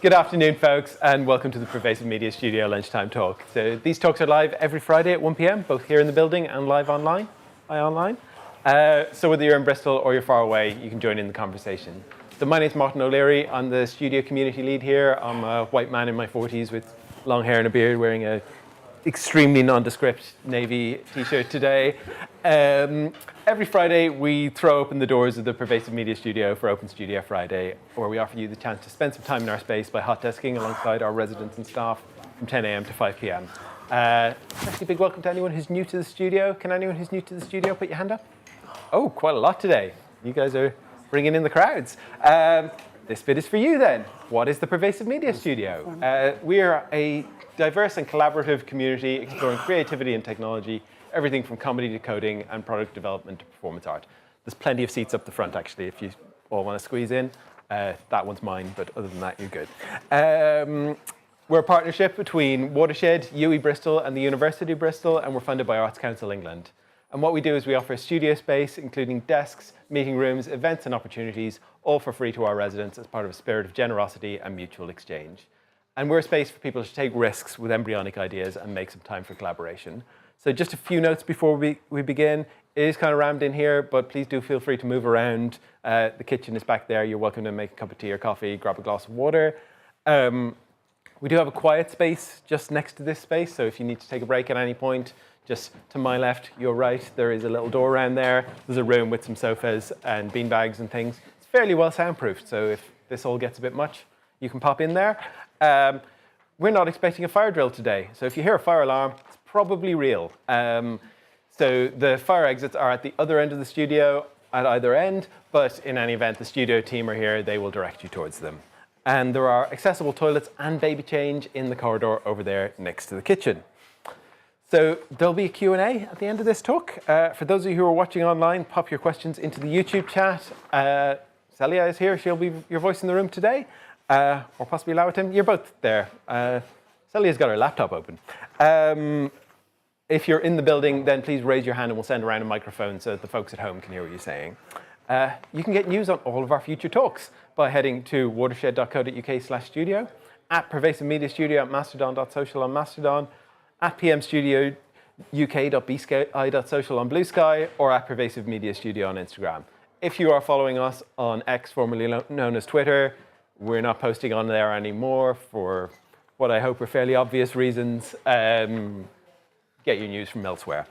Good afternoon, folks, and welcome to the Pervasive Media Studio Lunchtime Talk. So these talks are live every Friday at 1 p.m, both here in the building and live online. So whether you're in Bristol or you're far away, you can join in the conversation. So my name's Martin O'Leary. I'm the studio community lead here. I'm a white man in my 40s with long hair and a beard, wearing a extremely nondescript navy t-shirt today. Every Friday, we throw open the doors of the Pervasive Media Studio for Open Studio Friday, where we offer you the chance to spend some time in our space by hot desking alongside our residents and staff from 10 a.m. to 5 p.m. Especially a big welcome to anyone who's new to the studio. Can anyone who's new to the studio put your hand up? Oh, quite a lot today. You guys are bringing in the crowds. This bit is for you then. What is the Pervasive Media Studio? We are a diverse and collaborative community exploring creativity and technology, everything from comedy to coding and product development to performance art. There's plenty of seats up the front, actually, if you all want to squeeze in. That one's mine, but other than that, you're good. We're a partnership between Watershed, UWE Bristol, and the University of Bristol, and we're funded by Arts Council England. And what we do is we offer studio space, including desks, meeting rooms, events, and opportunities, all for free to our residents as part of a spirit of generosity and mutual exchange. And we're a space for people to take risks with embryonic ideas and make some time for collaboration. So just a few notes before we begin. It is kind of rammed in here, but please do feel free to move around. The kitchen is back there. You're welcome to make a cup of tea or coffee, grab a glass of water. We do have a quiet space just next to this space, so if you need to take a break at any point, just to my left, your right, there is a little door around there. There's a room with some sofas and beanbags and things. It's fairly well soundproofed, so if this all gets a bit much, you can pop in there. We're not expecting a fire drill today, so if you hear a fire alarm, it's probably real. So the fire exits are at the other end of the studio, at either end, but in any event, the studio team are here. They will direct you towards them. And there are accessible toilets and baby change in the corridor over there next to the kitchen. So there'll be a Q&A at the end of this talk. For those of you who are watching online, pop your questions into the YouTube chat. Celia is here. She'll be your voice in the room today. Or possibly Lowerton. You're both there. Celia's got her laptop open. If you're in the building, then please raise your hand and we'll send around a microphone so that the folks at home can hear what you're saying. You can get news on all of our future talks by heading to watershed.co.uk/studio, at Pervasive Media Studio at mastodon.social on Mastodon, at pmstudiouk.bsky.social on Blue Sky, or at Pervasive Media Studio on Instagram. If you are following us on X, formerly known as Twitter, we're not posting on there anymore for what I hope are fairly obvious reasons. Get your news from elsewhere,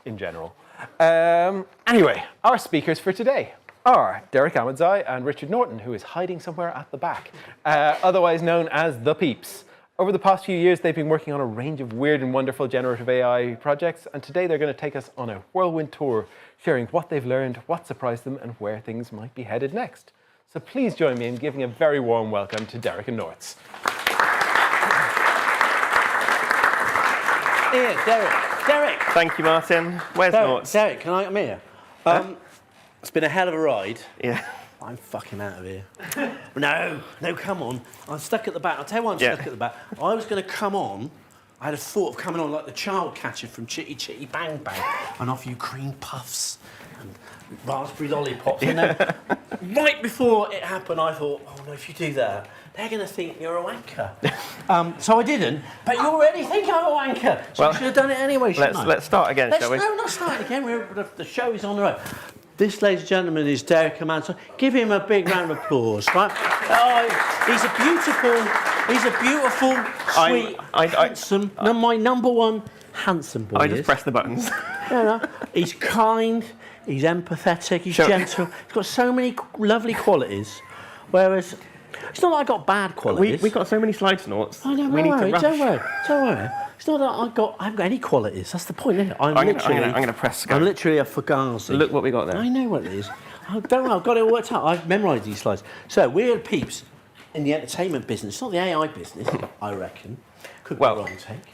in general. Anyway, our speakers for today are Derek Ahmadzai and Richard Norton, who is hiding somewhere at the back, otherwise known as the Peeps. Over the past few years, they've been working on a range of weird and wonderful generative AI projects, and today they're going to take us on a whirlwind tour, sharing what they've learned, what surprised them, and where things might be headed next. So please join me in giving a very warm welcome to Derek and Norts. Here, Derek. Thank you, Martin. Where's Norts? Derek, can I come here? It's been a hell of a ride. Yeah. I'm fucking out of here. No, come on. I'm stuck at the back. I'll tell you why I'm stuck at the back. I was going to come on. I had a thought of coming on like the child catcher from Chitty Chitty Bang Bang and offer you cream puffs and raspberry lollipops. And then, right before it happened, I thought, oh no, if you do that, they're going to think you're a wanker. So I didn't, but you already think I'm a wanker. So I should have done it anyway, shouldn't I? Let's start again, shall we? No, not starting again. The show is on the road. This, ladies and gentlemen, is Derek Ahmadzai. Give him a big round of applause, right? He's a beautiful, sweet, handsome, my number one handsome boy. I just press the buttons. He's kind, he's empathetic, he's gentle. He's got so many lovely qualities, whereas it's not that I got bad qualities. We've got so many slides, Norts. I know, don't worry. It's not that I haven't got any qualities. That's the point, isn't it? I'm going to press go. I'm literally a fugazi. Look what we got there. I know what it is. Don't worry, I've got it all worked out. I've memorised these slides. So we're Peeps in the entertainment business. It's not the AI business, I reckon. Could be a wrong take.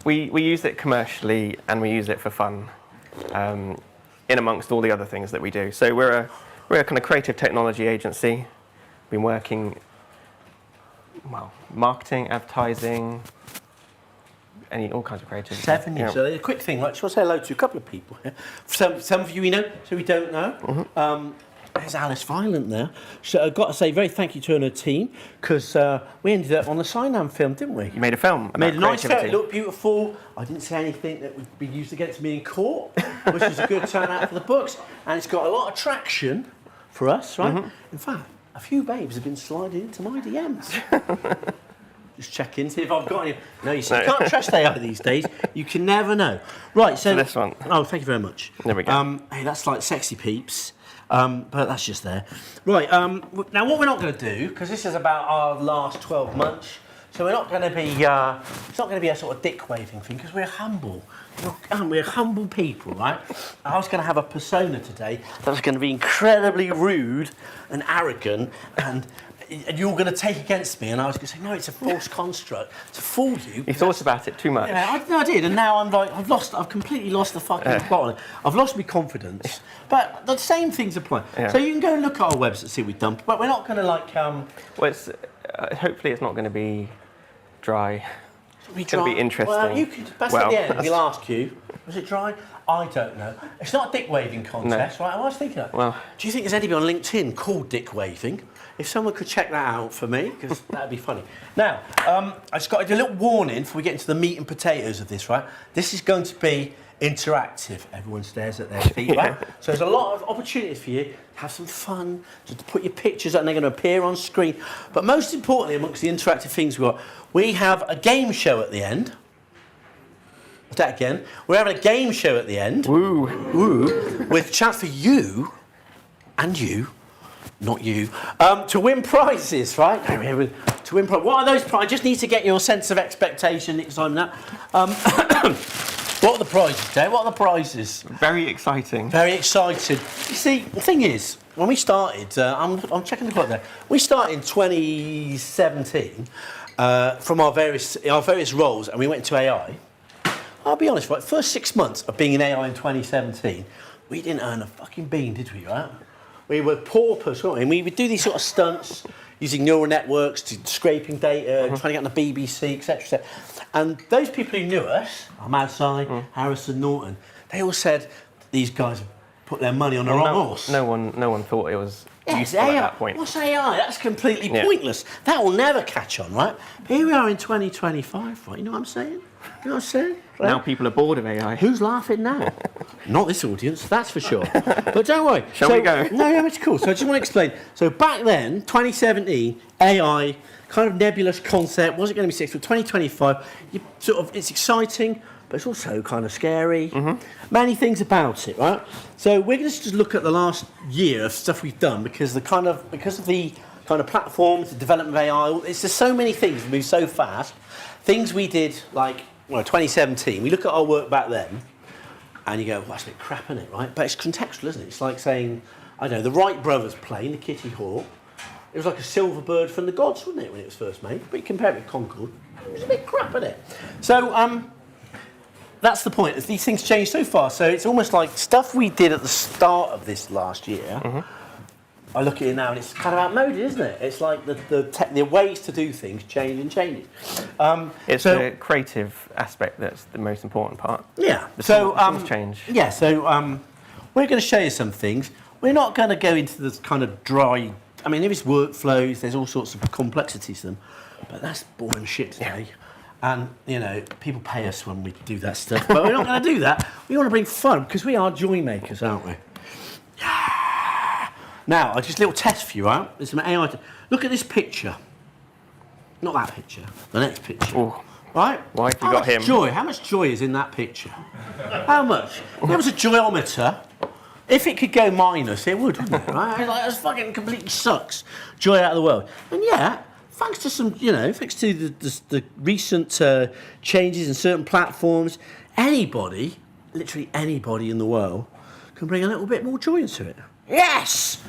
We use it commercially and we use it for fun, in amongst all the other things that we do. So we're a kind of creative technology agency. Been working, marketing, advertising, all kinds of creativity. 7 years. So a quick thing, right? Shall I say hello to a couple of people here? Some of you we know, some we don't know. There's Alice Violent there. So I've got to say, very thank you to her and her team, because we ended up on the Sinan film, didn't we? You made a film about Made a nice film. creativity. It looked beautiful. I didn't say anything that would be used against me in court, which is a good turnout for the books. And it's got a lot of traction for us, right? In fact, a few babes have been sliding into my DMs. Just checking, see if I've got any. No, you see, you can't trust AI these days. You can never know. Right, so this one. Oh, thank you very much. There we go. Hey, that's like sexy Peeps. But that's just there. Right, now what we're not going to do, because this is about our last 12 months, so we're not going to be, it's not going to be a sort of dick-waving thing, because we're humble. We're humble people, right? I was going to have a persona today that was going to be incredibly rude and arrogant, and you're going to take against me, and I was going to say, no, it's a false construct to fool you. You thought about it too much. Yeah, I did, and now I'm like, I've completely lost the fucking plot on it. I've lost my confidence. But the same things apply. Yeah. So you can go and look at our website and see what we've done, but we're not going to like... Well, it's, hopefully it's not going to be dry. It's going to be interesting. Well, you could, that's at the end, we'll ask you, was it dry? I don't know. It's not a dick waving contest, right? I was thinking that. Well, do you think there's anybody on LinkedIn called dick waving? If someone could check that out for me, because that'd be funny. Now, I just got to do a little warning before we get into the meat and potatoes of this, right? This is going to be interactive. Everyone stares at their feet, right? So there's a lot of opportunities for you to have some fun, to put your pictures up and they're going to appear on screen. But most importantly, amongst the interactive things we've got, we have a game show at the end. That again. We're having a game show at the end. woo. Woo. With a chance for you and you, not you, to win prizes, right? To win prizes. What are those prizes? I just need to get your sense of expectation, excitement. What are the prizes, Dave? What are the prizes? Very exciting. Very excited. You see, the thing is, when we started, I'm checking the clock there. We started in 2017 from our various roles, and we went into AI. I'll be honest, right? First 6 months of being in AI in 2017, we didn't earn a fucking bean, did we? Right? We were paupers, weren't we? And we would do these sort of stunts using neural networks to scraping data, trying to get on the BBC, etc., etc. And those people who knew us, Ahmad Sai, Harrison Norton, they all said these guys put their money on the wrong horse. No one thought it was useful AI. at that point. What's AI? That's completely pointless. That will never catch on, right? Here we are in 2025, right? You know what I'm saying? You know what I'm saying? Right? Now people are bored of AI. Who's laughing now? Not this audience, that's for sure. But don't worry. Shall we go? No, it's cool. So I just want to explain. So back then, 2017, AI, kind of nebulous concept, was it going to be 6 for 2025? It's exciting, but it's also kind of scary. Many things about it, right? So we're going to just look at the last year of stuff we've done because of the kind of platforms, the development of AI. It's just so many things move so fast. Things we did like 2017. We look at our work back then, and you go, well, that's a bit crap, isn't it, right? But it's contextual, isn't it? It's like saying, I don't know, the Wright brothers plane, the Kitty Hawk. It was like a silver bird from the gods, wasn't it, when it was first made? But you compare it with Concorde, it was a bit crap, isn't it? So that's the point. These things change so fast. So it's almost like stuff we did at the start of this last year. I look at it now and it's kind of outmoded, isn't it? It's like the ways to do things change and change. It's the creative aspect that's the most important part. Yeah. The So tools change. Yeah. So we're going to show you some things. We're not going to go into this kind of dry. I mean, there is workflows. There's all sorts of complexities to them, but that's boring shit today. And you know, people pay us when we do that stuff, but we're not going to do that. We want to bring fun because we are joy makers, aren't we? Now, just a little test for you, right? There's some AI. Look at this picture. Not that picture. The next picture. Ooh. Right? Why have you got him? Joy. How much joy is in that picture? How much? If there was a joyometer, if it could go minus, it would, wouldn't it? Right? Like, that fucking completely sucks. Joy out of the world. And yeah, thanks to some, thanks to the recent changes in certain platforms, anybody, literally anybody in the world, can bring a little bit more joy into it. Yes!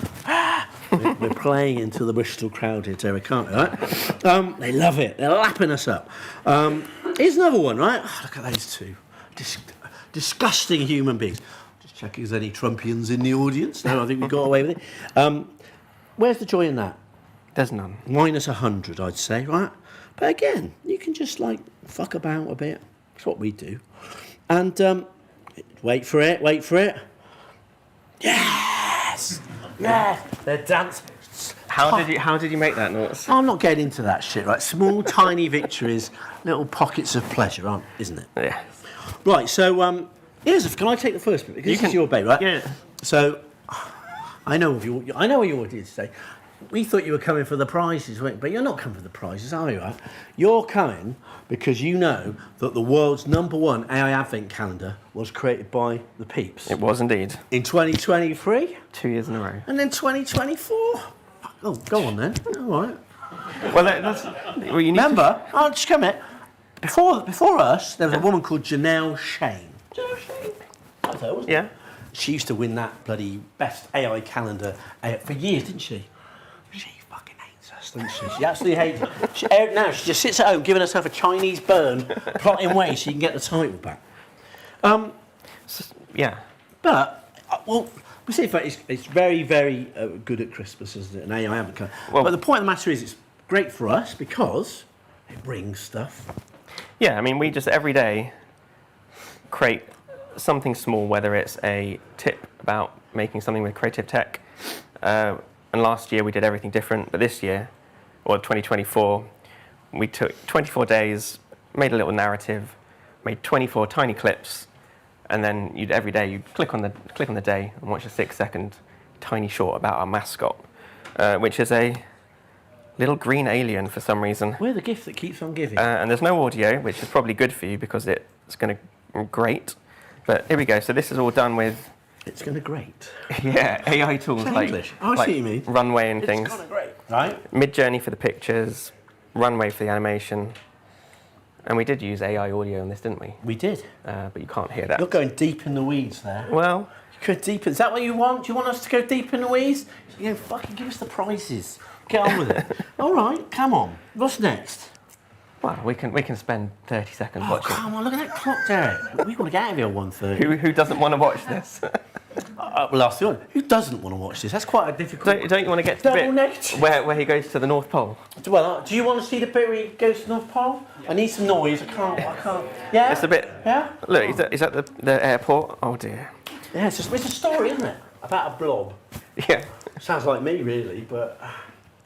We're playing into the Bristol crowd here, Derek, aren't we, right? They love it. They're lapping us up. Here's another one, right? Oh, look at those two. Disgusting human beings. Just checking if there's any Trumpians in the audience. No, I think we got away with it. Where's the joy in that? There's none. Minus 100, I'd say, right? But again, you can just, fuck about a bit. That's what we do. And wait for it. Yes! Yeah, they're dancing. How did you make that noise? I'm not getting into that shit, right? Small, tiny victories, little pockets of pleasure, isn't it? Yeah. Right, so can I take the first bit? Because this is your bait, right? Yeah. So I know what you did today. We thought you were coming for the prizes, but you're not coming for the prizes, are you? Right? You're coming because you know that the world's #1 AI advent calendar was created by the Peeps. It was indeed. In 2023. 2 years in a row. And then 2024. Oh, go on then. All right. Well, you need Remember, just come here. Before us, there was a woman called Janelle Shane. Janelle Shane? That was her, wasn't it? Yeah. She used to win that bloody best AI calendar for years, didn't she? She fucking hates us, doesn't she? She absolutely hates it. Now she just sits at home giving herself a Chinese burn, plotting ways she can get the title back. Yeah. But, we say it's very, very good at Christmas, isn't it? An AI advent calendar. Well, but the point of the matter is it's great for us because it brings stuff. Yeah, I mean, we just every day create something small, whether it's a tip about making something with creative tech. And last year we did everything different, but this year, or 2024, we took 24 days, made a little narrative, made 24 tiny clips, and then every day you'd click on the day and watch a 6-second tiny short about our mascot, which is a little green alien for some reason. We're the gift that keeps on giving. And there's no audio, which is probably good for you because it's going to grate. But here we go. So this is all done with. It's going to grate. Yeah, AI tools like English. I see what you mean. Runway and things. It's kind of great, right? Mid-Journey for the pictures, Runway for the animation. And we did use AI audio in this, didn't we? We did. But you can't hear that. You're going deep in the weeds there. Well, you go deep. Is that what you want? Do you want us to go deep in the weeds? You know, fucking give us the prizes. Get on with it. All right, come on. What's next? well, we can spend 30 seconds watching. Come on, look at that clock, Derek. We've got to get out of here at 1:30. Who doesn't want to watch this? Well, ask the audience. Who doesn't want to watch this? That's quite a difficult... Don't you want to get to the Double bit negative. where he goes to the North Pole? Well, do you want to see the bit where he goes to North Pole? I need some noise. I can't. Yeah? It's a bit... Yeah? Look, he's at the airport. Oh, dear. Yeah, it's a story, isn't it? About a blob. Yeah. Sounds like me, really, but...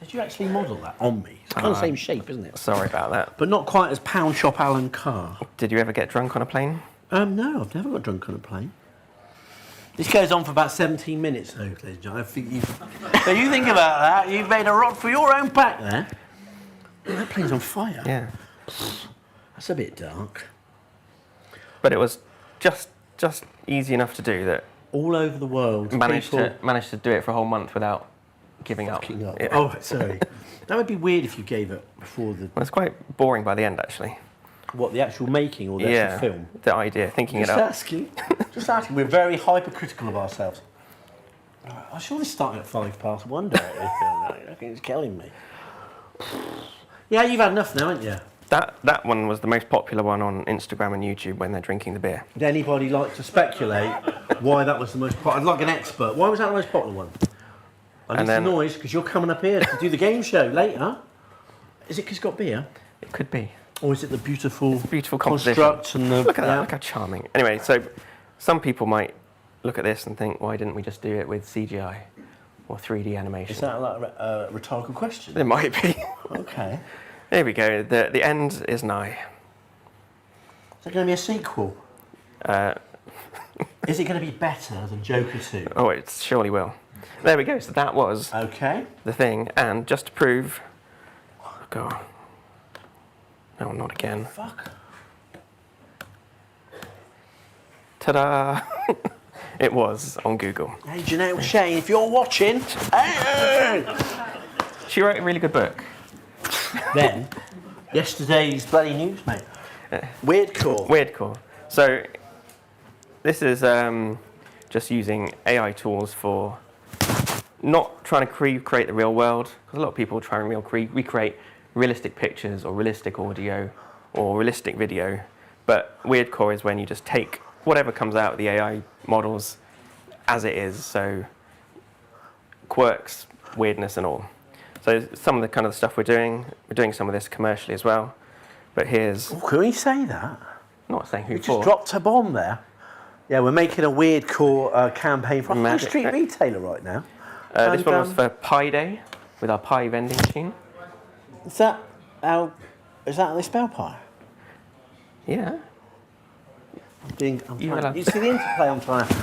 Did you actually model that on me? It's kind of the same shape, isn't it? Sorry about that. But not quite as Pound Shop Alan Carr. Did you ever get drunk on a plane? No, I've never got drunk on a plane. This goes on for about 17 minutes, though, ladies and gentlemen. I think so you think about that, you've made a rod for your own back there. Oh, that plane's on fire. Yeah. That's a bit dark. But it was just easy enough to do that. All over the world, Managed to do it for a whole month without giving up. Yeah. Oh, sorry. That would be weird if you gave it before the... Well, it's quite boring by the end, actually. What, the actual making or the actual film? The idea, thinking Just it up. Just asking. We're very hypercritical of ourselves. I'm sure this started at 1:05 day. I think it's killing me. Yeah, you've had enough now, haven't you? That one was the most popular one on Instagram and YouTube when they're drinking the beer. Would anybody like to speculate why that was the most popular? I'd like an expert. Why was that the most popular one? I need some noise because you're coming up here to do the game show later. Is it because you've got beer? It could be. Or is it the beautiful composition. construct and the... Look at that, look how charming. Anyway, so some people might look at this and think, why didn't we just do it with CGI or 3D animation? Is that like a rhetorical question? It might be. Okay. There we go, the end is nigh. Is there going to be a sequel? Is it going to be better than Joker 2? Oh, it surely will. There we go, so that was the thing, and just to prove... Oh, God. No, not again. Fuck. Ta-da! It was on Google. Hey, Janelle Shane, if you're watching... Hey! She wrote a really good book. Then, yesterday's bloody news, mate. Weird core. So, this is just using AI tools for not trying to recreate the real world, because a lot of people try and recreate realistic pictures or realistic audio or realistic video. But weird core is when you just take whatever comes out of the AI models as it is, so quirks, weirdness and all. So some of the kind of stuff we're doing some of this commercially as well. But here's... Oh, can we say that? I'm not saying who We for. just dropped a bomb there. Yeah, we're making a weird core campaign for a high street retailer right now. This one was for Pi Day with our pie vending machine. Is that how they spell pie? Yeah. I'm trying. You see the interplay I'm trying to...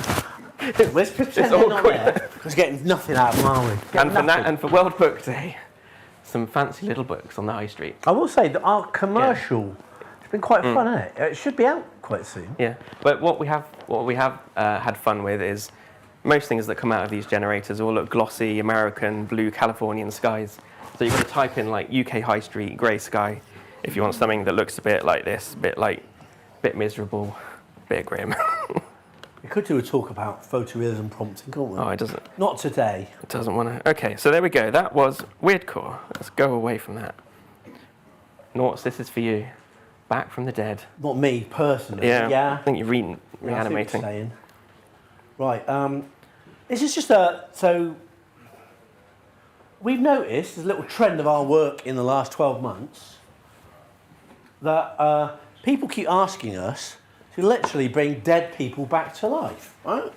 Where's Chris? It's awkward. Because getting nothing out of them, are we? And for World Book Day, some fancy little books on the high street. I will say that our commercial has been quite fun, hasn't it? It should be out quite soon. Yeah, but what we have had fun with is most things that come out of these generators all look glossy, American, blue, Californian skies. So you've got to type in like UK high street, grey sky, if you want something that looks a bit like this, a bit miserable, a bit grim. We could do a talk about photorealism prompting, couldn't we? Oh, it doesn't. Not today. It doesn't want to. Okay, so there we go. That was Weirdcore. Let's go away from that. Noughts, this is for you. Back from the dead. Not me personally. Yeah. I think you're reanimating. I see what you're saying. Right. This is just so we've noticed there's a little trend of our work in the last 12 months that people keep asking us to literally bring dead people back to life, right?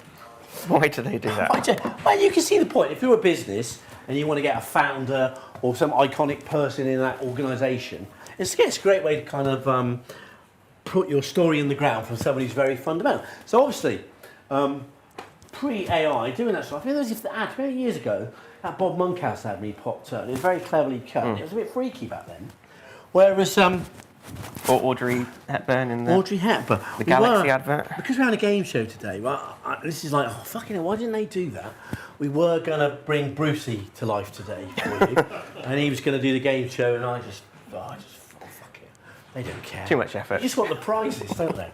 Why do they do that? Well, you can see the point. If you're a business and you want to get a founder or some iconic person in that organisation, it's a great way to kind of put your story in the ground from somebody who's very fundamental. So obviously, pre-AI, doing that stuff, I mean, there was the ad many years ago, that Bob Monkhouse ad me popped up. It was very cleverly cut. It was a bit freaky back then. Whereas... or Audrey Hepburn in the Galaxy advert. Because we're on a game show today, well, this is like, oh, fucking hell, why didn't they do that? We were going to bring Brucey to life today for you. And he was going to do the game show, and I just fuck it. They don't care. Too much effort. They just want the prizes, don't they?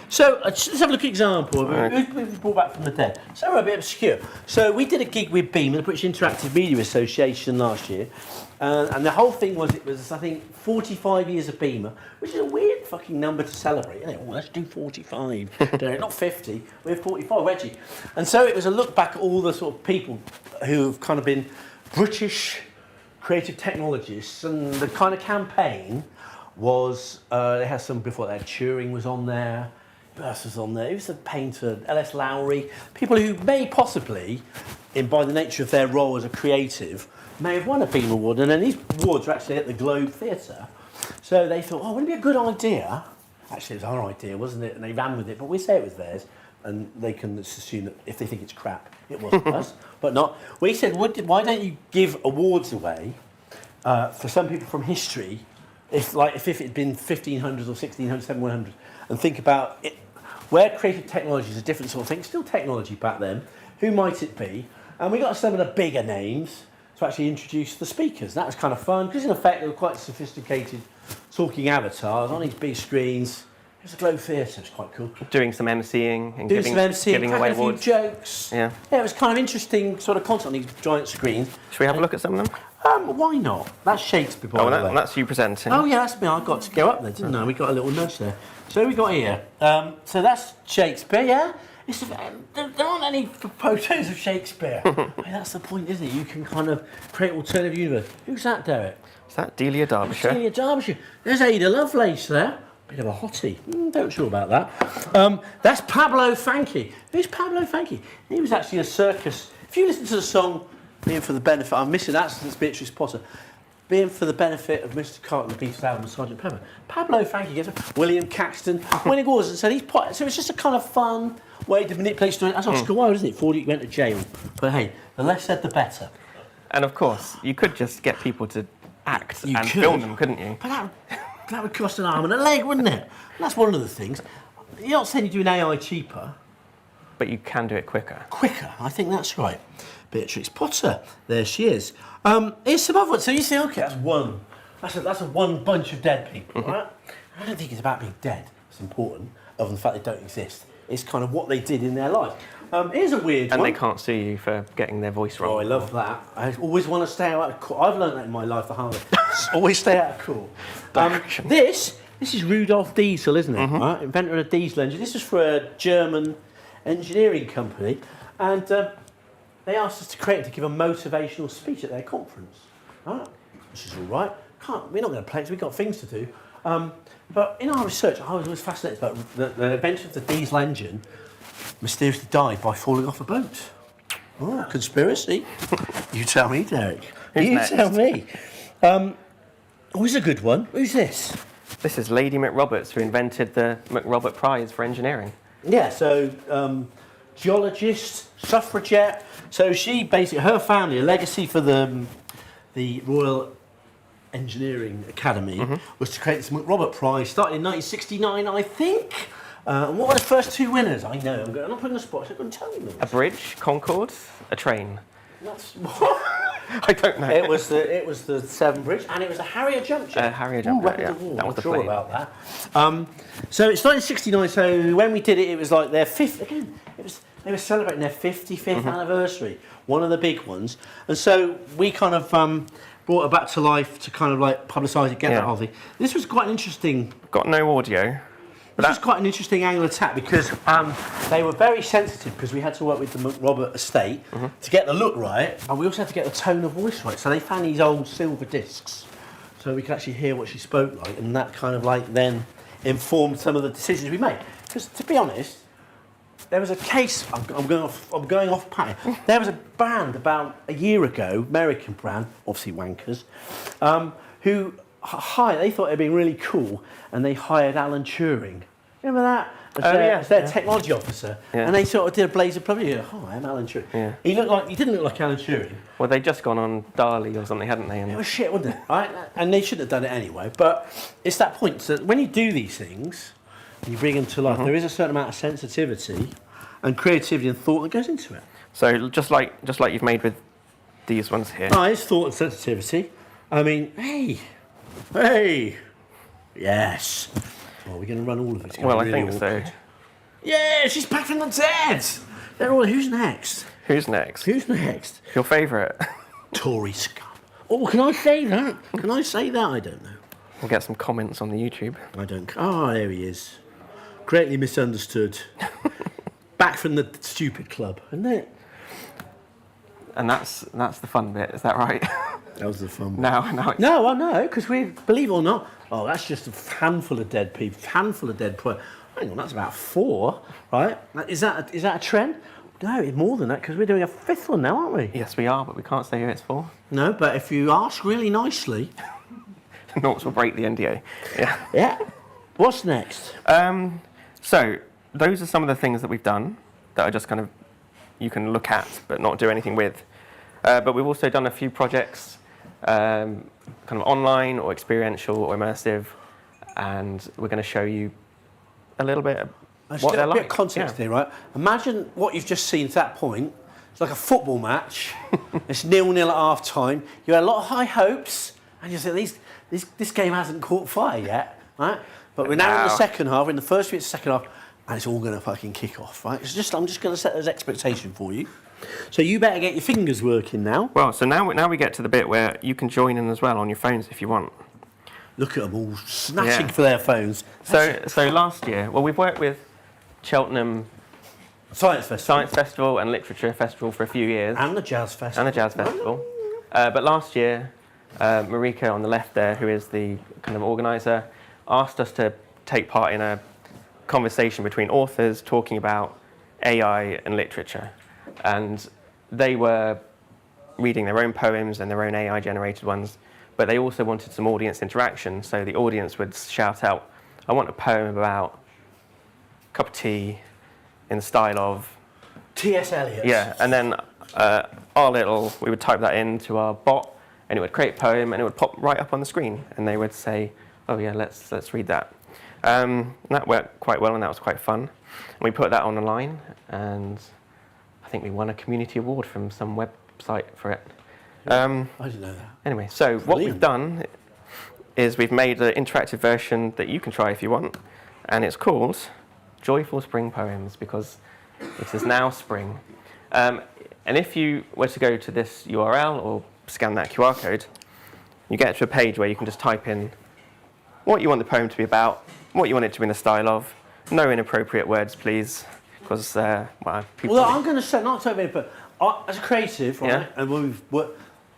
So let's have a look at an example of who we've brought back from the dead. So we're a bit obscure. So we did a gig with Beam, the British Interactive Media Association last year. And the whole thing was, I think, 45 years of Beamer, which is a weird fucking number to celebrate. Isn't it? Oh, let's do 45. Not 50, we're 45, Reggie. And so it was a look back at all the sort of people who've kind of been British creative technologists. And the kind of campaign was, they had some before that, Turing was on there. Who else was on there? Who was the painter? L.S. Lowry. People who may possibly, by the nature of their role as a creative, may have won a Beam Award, and then these awards are actually at the Globe Theatre. So they thought, wouldn't it be a good idea? Actually, it was our idea, wasn't it? And they ran with it, but we say it was theirs, and they can just assume that if they think it's crap, it wasn't us, but not. We said, why don't you give awards away for some people from history, if it had been 1500s or 1600s, 1700s, and think about it, where creative technology is a different sort of thing, still technology back then, who might it be? And we got some of the bigger names to actually introduce the speakers. That was kind of fun, because in effect they were quite sophisticated talking avatars on these big screens. It was a Globe Theatre, it was quite cool. Doing some MCing and giving away awards. A few jokes. Yeah, it was kind of interesting sort of content on these giant screens. Should we have a look at some of them? Why not? That's Shakespeare, by the way. That's you presenting. Oh yeah, that's me. I got to go up there, didn't I? We got a little nudge there. So we got here. So that's Shakespeare, yeah? There aren't any photos of Shakespeare. I mean, that's the point, isn't it? You can kind of create alternative universe. Who's that, Derek? Is that Delia Derbyshire? Delia Derbyshire. There's Ada Lovelace there. Bit of a hottie. Don't sure about that. That's Pablo Fanchi. Who's Pablo Fanchi? He was actually a circus. If you listen to the song, Being for the Benefit, I'm missing that since Beatrice Potter. Being for the Benefit of Mr. Carter, the Beatles album, Sgt. Pepper. Pablo Fanchi gets William Caxton, winning awards, and said so it's just a kind of fun way to manipulate story. That's Oscar Wilde, isn't it? 40 went to jail. But hey, the less said, the better. And of course, you could just get people to act and film them, couldn't you? But that would cost an arm and a leg, wouldn't it? And that's one of the things. You're not saying you do an AI cheaper. But you can do it quicker. Quicker, I think that's right. Beatrix Potter, there she is. Here's some other ones. So you say, okay, that's one. That's a one bunch of dead people, right? I don't think it's about being dead. It's important, other than the fact they don't exist. It's kind of what they did in their life. Here's a weird one. And they can't sue you for getting their voice wrong. Oh, I love that. I always want to stay out of court. I've learned that in my life the hard way. Always stay out of court. This is Rudolf Diesel, isn't it? Right? Inventor of the diesel engine. This was for a German engineering company, and they asked us to give a motivational speech at their conference. Right? Which is all right. We're not going to play it, so we've got things to do. But in our research, I was always fascinated about the inventor of the diesel engine mysteriously died by falling off a boat. Oh, conspiracy. You tell me, Derek. Who's you next? tell me. Here's a good one. Who's this? This is Lady McRoberts, who invented the McRobert Prize for engineering. Yeah, so geologist, suffragette. So she basically, her family, a legacy for the Royal Engineering Academy was to create this McRobert Prize. Started in 1969, I think. And what were the first two winners? I know. I'm not putting the spot. So I'm going to tell you them. A bridge, Concorde, a train. That's what? I don't know. It was the Severn Bridge, and it was the Harrier jump jet. Harrier jump jet, yeah. That That was was the sure plane. about that. So it started in '69. So when we did it, it was like their fifth. Again, they were celebrating their 55th anniversary, one of the big ones. And so we kind of brought it back to life to kind of like publicise it, get that whole thing. This was quite an interesting. Got no audio. This was quite an interesting angle attack because they were very sensitive because we had to work with the McRobert estate to get the look right, and we also had to get the tone of voice right. So they found these old silver discs, so we could actually hear what she spoke like, and that kind of like then informed some of the decisions we made. Because to be honest, there was a case. I'm going off pattern. There was a band about a year ago, American band, obviously wankers, who hired. They thought it'd been really cool, and they hired Alan Turing. Remember that? As their technology officer, and they sort of did a blaze of publicity. Oh, I'm Alan Turing. Yeah. He didn't look like Alan Turing. Well, they'd just gone on Dali or something, hadn't they? And It was shit, wasn't it? Right? And they shouldn't have done it anyway. But it's that point that when you do these things, and you bring them to life, there is a certain amount of sensitivity and creativity and thought that goes into it. So just like you've made with these ones here. Oh, it's thought and sensitivity. I mean, hey, yes. Well, we're going to run all of it. Well, I think so. Yeah, she's back from the dead. They're all. Who's next? Who's next? Who's next? Your favourite? Tory scum. Oh, can I say that? Can I say that? I don't know. We'll get some comments on the YouTube. I don't. Oh, there he is. Greatly misunderstood. Back from the stupid club, isn't it? And that's the fun bit. Is that right? That was the fun. now it's... No, I know, because we believe it or not. Oh, that's just a handful of dead people. Handful of dead people. Hang on, that's about 4, right? Is that a trend? No, it's more than that because we're doing a 5th one now, aren't we? Yes, we are, but we can't say who it's for. No, but if you ask really nicely. Noughts will break the NDA. Yeah. Yeah. What's next? So those are some of the things that we've done that are just kind of you can look at but not do anything with. But we've also done a few projects, kind of online or experiential or immersive, and we're going to show you a little bit of what they're a like. bit of context here, right? Imagine what you've just seen to that point. It's like a football match. It's 0-0 at half time. You had a lot of high hopes, and you said this game hasn't caught fire yet, right? But we're now in the second half. We're in the first bit of the second half, and it's all going to fucking kick off, right? I'm just going to set those expectations for you. So you better get your fingers working now. Well, so now we get to the bit where you can join in as well on your phones if you want. Look at them all snatching for their phones. So last year, well, we've worked with Cheltenham Science Festival and Literature Festival for a few years. And the Jazz Festival. But last year, Marika on the left there, who is the kind of organiser, asked us to take part in a conversation between authors talking about AI and literature. And they were reading their own poems and their own AI-generated ones, but they also wanted some audience interaction. So the audience would shout out, I want a poem about a cup of tea in the style of... T.S. Eliot. Yeah, and then we would type that into our bot, and it would create a poem, and it would pop right up on the screen, and they would say, oh yeah, let's read that. And that worked quite well, and that was quite fun. And we put that online, and I think we won a community award from some website for it. I didn't know that. Anyway, so what we've done is we've made an interactive version that you can try if you want, and it's called Joyful Spring Poems, because it is now spring. And if you were to go to this URL or scan that QR code, you get to a page where you can just type in what you want the poem to be about, what you want it to be in the style of. No inappropriate words, please, because people... Well, I'm going to say, not so many, but as a creative, right, and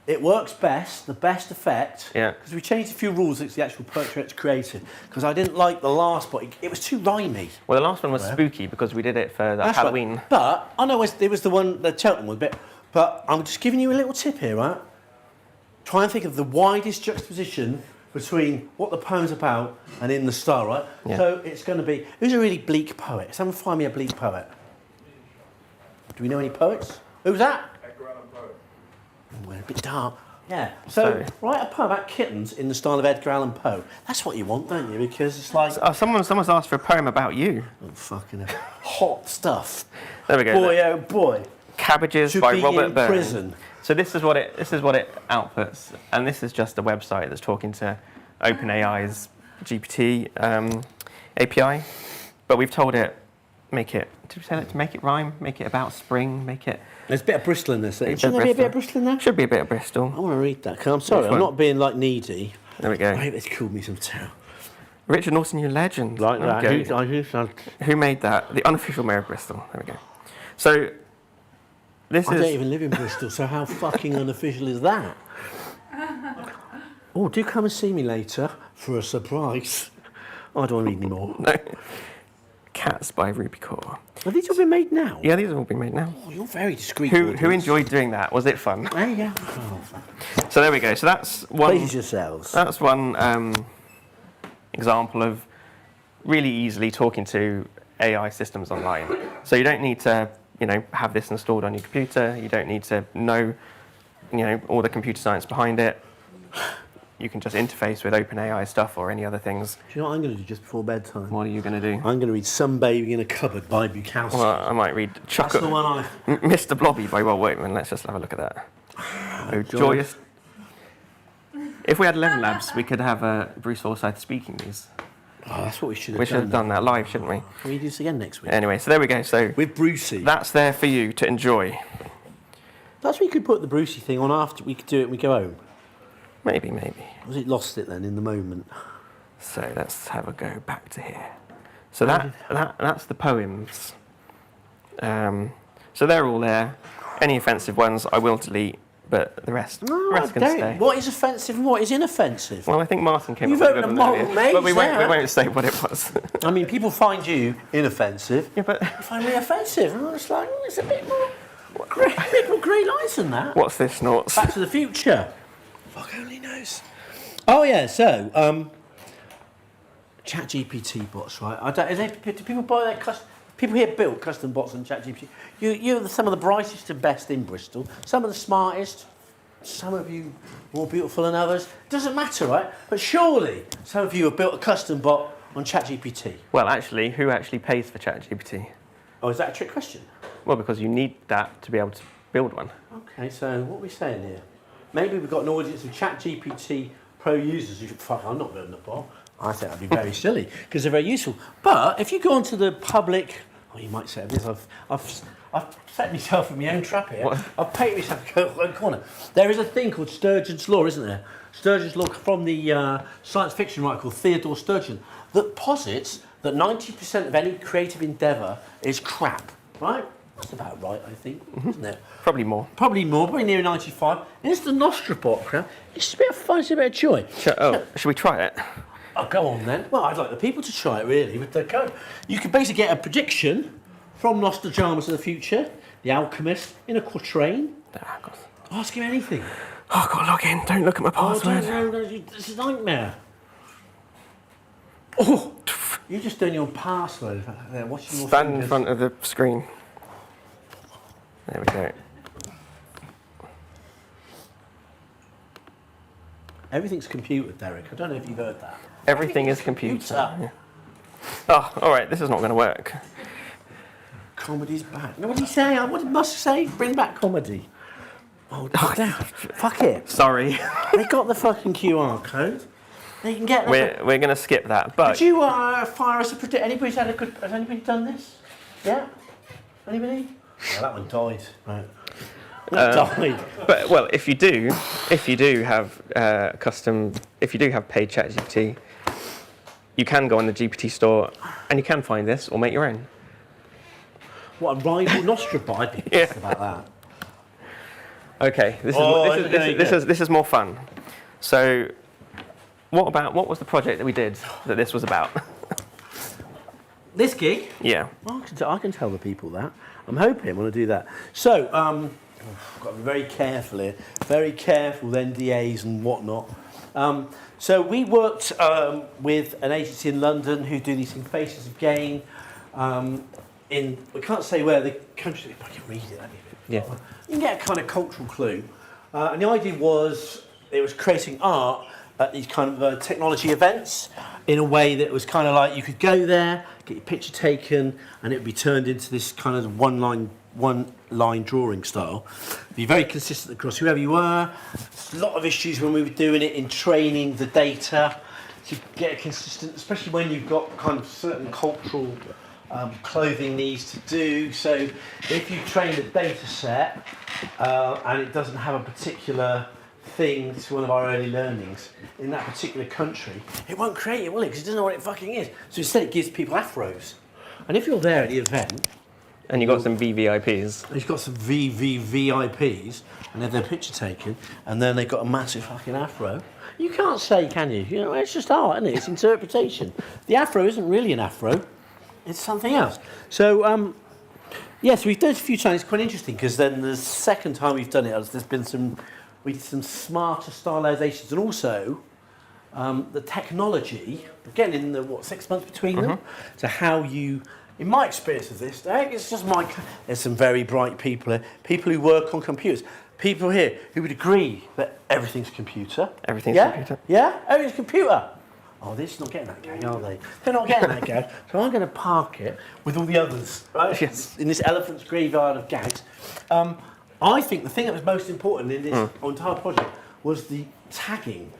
It works best, the best effect, Yeah. because we changed a few rules that the actual portrait's created, because I didn't like the last, but it was too rhymey. Well, the last one was spooky because we did it for the That's Halloween. Right. But, I know it was the one, the Cheltenham was a bit, but I'm just giving you a little tip here, right? Try and think of the widest juxtaposition between what the poem's about and in the style, right? Yeah. So it's going to be, who's a really bleak poet? Someone find me a bleak poet. Do we know any poets? Who's that? We're a bit dark. Yeah. So write a poem about kittens in the style of Edgar Allan Poe. That's what you want, don't you? Because it's like Someone's asked for a poem about you. oh, fucking hell. Hot stuff. There we go. Boy, oh boy. Cabbages To by be Robert in Burns. prison. So this is what it outputs, and this is just a website that's talking to OpenAI's GPT API. But we've told it, did we tell it to make it rhyme, make it about spring, make it. There's a bit of Bristol in this. Shouldn't Bristol. there be a bit of Bristol in there? Should be a bit of Bristol. I want to read that. 'Cause I'm sorry, Which I'm one? not being like needy. There we go. I hope it's called me some town. Richard Norton, you legend. Like that. There we go. Who made that? The unofficial mayor of Bristol. There we go. So this I is. don't even live in Bristol, so how fucking unofficial is that? Oh, do come and see me later for a surprise. I don't want to read any more. No. Cats by Ruby Core. Have these all been made now? Yeah, these have all been made now. Oh, you're very discreet. Who audience. enjoyed doing that? Was it fun? There you go. Oh, So there we go. So that's one. please yourselves. That's one example of really easily talking to AI systems online. So you don't need to, have this installed on your computer. You don't need to know, all the computer science behind it. You can just interface with OpenAI stuff or any other things. Do you know what I'm going to do just before bedtime? What are you going to do? I'm going to read Some Baby in a Cupboard by Bukowski. Well, I might read That's the one I... Mr. Blobby by Walt Whitman. Let's just have a look at that. Oh, joyous. If we had 11 labs, we could have Bruce Forsyth speaking these. Oh, that's what we should have We should have done that live, shouldn't we? Can we do this again next week? Anyway, so there we go. So With Brucey. that's there for you to enjoy. That's where you could put the Brucey thing on after. We could do it when we go home. Maybe. Was it lost it then in the moment? So let's have a go back to here. So that's the poems. So they're all there. Any offensive ones I will delete, but the rest can stay. What is offensive and what is inoffensive? Well, I think Martin came You've up with a opened good a one moral earlier, maze but we there. won't say what it was. I mean, people find you inoffensive. Yeah, but You find me offensive. And it's like, it's a bit more grey lines than that. what's this, Snorts? Back to the Future. Fuck only knows. Oh yeah, so ChatGPT bots, right? Do people buy their custom? People here build custom bots on ChatGPT. You're some of the brightest and best in Bristol. Some of the smartest. Some of you more beautiful than others. Doesn't matter, right? But surely some of you have built a custom bot on ChatGPT. Well, actually, who actually pays for ChatGPT? Oh, is that a trick question? Well, because you need that to be able to build one. Okay, so what are we saying here? Maybe we've got an audience of ChatGPT Pro users who fuck, I'm not building a bot. I think that'd be very silly because they're very useful. But if you go onto the public, you might say this. I've set myself in my own trap here. What? I've painted myself a corner. There is a thing called Sturgeon's Law, isn't there? Sturgeon's Law from the science fiction writer called Theodore Sturgeon that posits that 90% of any creative endeavour is crap. Right? That's about right, I think, isn't it? Probably more. Probably more, probably near 95. And it's the Nostrabot crowd. It's a bit of fun, it's a bit of joy. Should we try it? Oh, go on then. Well, I'd like the people to try it really with the code. You could basically get a prediction from Nostradamus of the future, the alchemist, in a quatrain. Ask him anything. Oh, I've got to log in. Don't look at my password. No, this is a nightmare. Oh, you're just doing your password. There, watching your Stand in fingers. front of the screen. There we go. Everything's computer, Derek. I don't know if you've heard that. Everything is computer. Yeah. Oh, all right. This is not going to work. Comedy's back. No, what did he say? What did Musk say? Bring back comedy. Oh, damn. Fuck it. Sorry. They got the fucking QR code. They can get that. We're going to skip that. But Could you fire us a predict? Has anybody done this? Yeah? Anybody? Yeah, that one died. Right. Died. But well, if you do have if you do have paid ChatGPT, you can go on the GPT store and you can find this or make your own. What a rival Nostrabot? I'd be pissed about that. Okay, this is more fun. So, what was the project that we did that this was about? This gig? Yeah. Well, I can tell the people that. I'm hoping when I do that. So, I've got to be very careful here. Very careful with NDAs and whatnot. So we worked with an agency in London who do these things, Faces of Gain. We can't say where the country. If I can read it, Yeah. you can get a kind of cultural clue. And the idea was it was creating art at these kind of technology events in a way that was kind of like you could go there, get your picture taken, and it would be turned into this kind of one line drawing style. Be very consistent across whoever you were. There's a lot of issues when we were doing it in training the data to get a consistent, especially when you've got kind of certain cultural clothing needs to do. So if you train the data set and it doesn't have a particular thing to one of our early learnings in that particular country, it won't create it, will it? Because it doesn't know what it fucking is. So instead it gives people afros. And if you're there at the event, And you got some VVIPs. you've got some VVIPs, and they have their picture taken, and then they've got a massive fucking afro. You can't say, can you? You know, it's just art, isn't it? It's interpretation. The afro isn't really an afro. It's something else. So, yes, we've done it a few times. It's quite interesting, because then the second time we've done it, there's been we did some smarter stylisations, and also the technology, again, in the, 6 months between them, to how you... In my experience of this, it's just there's some very bright people here, people who work on computers, people here who would agree that everything's computer. Everything's computer. Yeah, everything's computer. Oh, they're not getting that gag, are they? They're not getting that gag. So I'm going to park it with all the others, right? Yes. In this elephant's graveyard of gags. I think the thing that was most important in this entire project was the tagging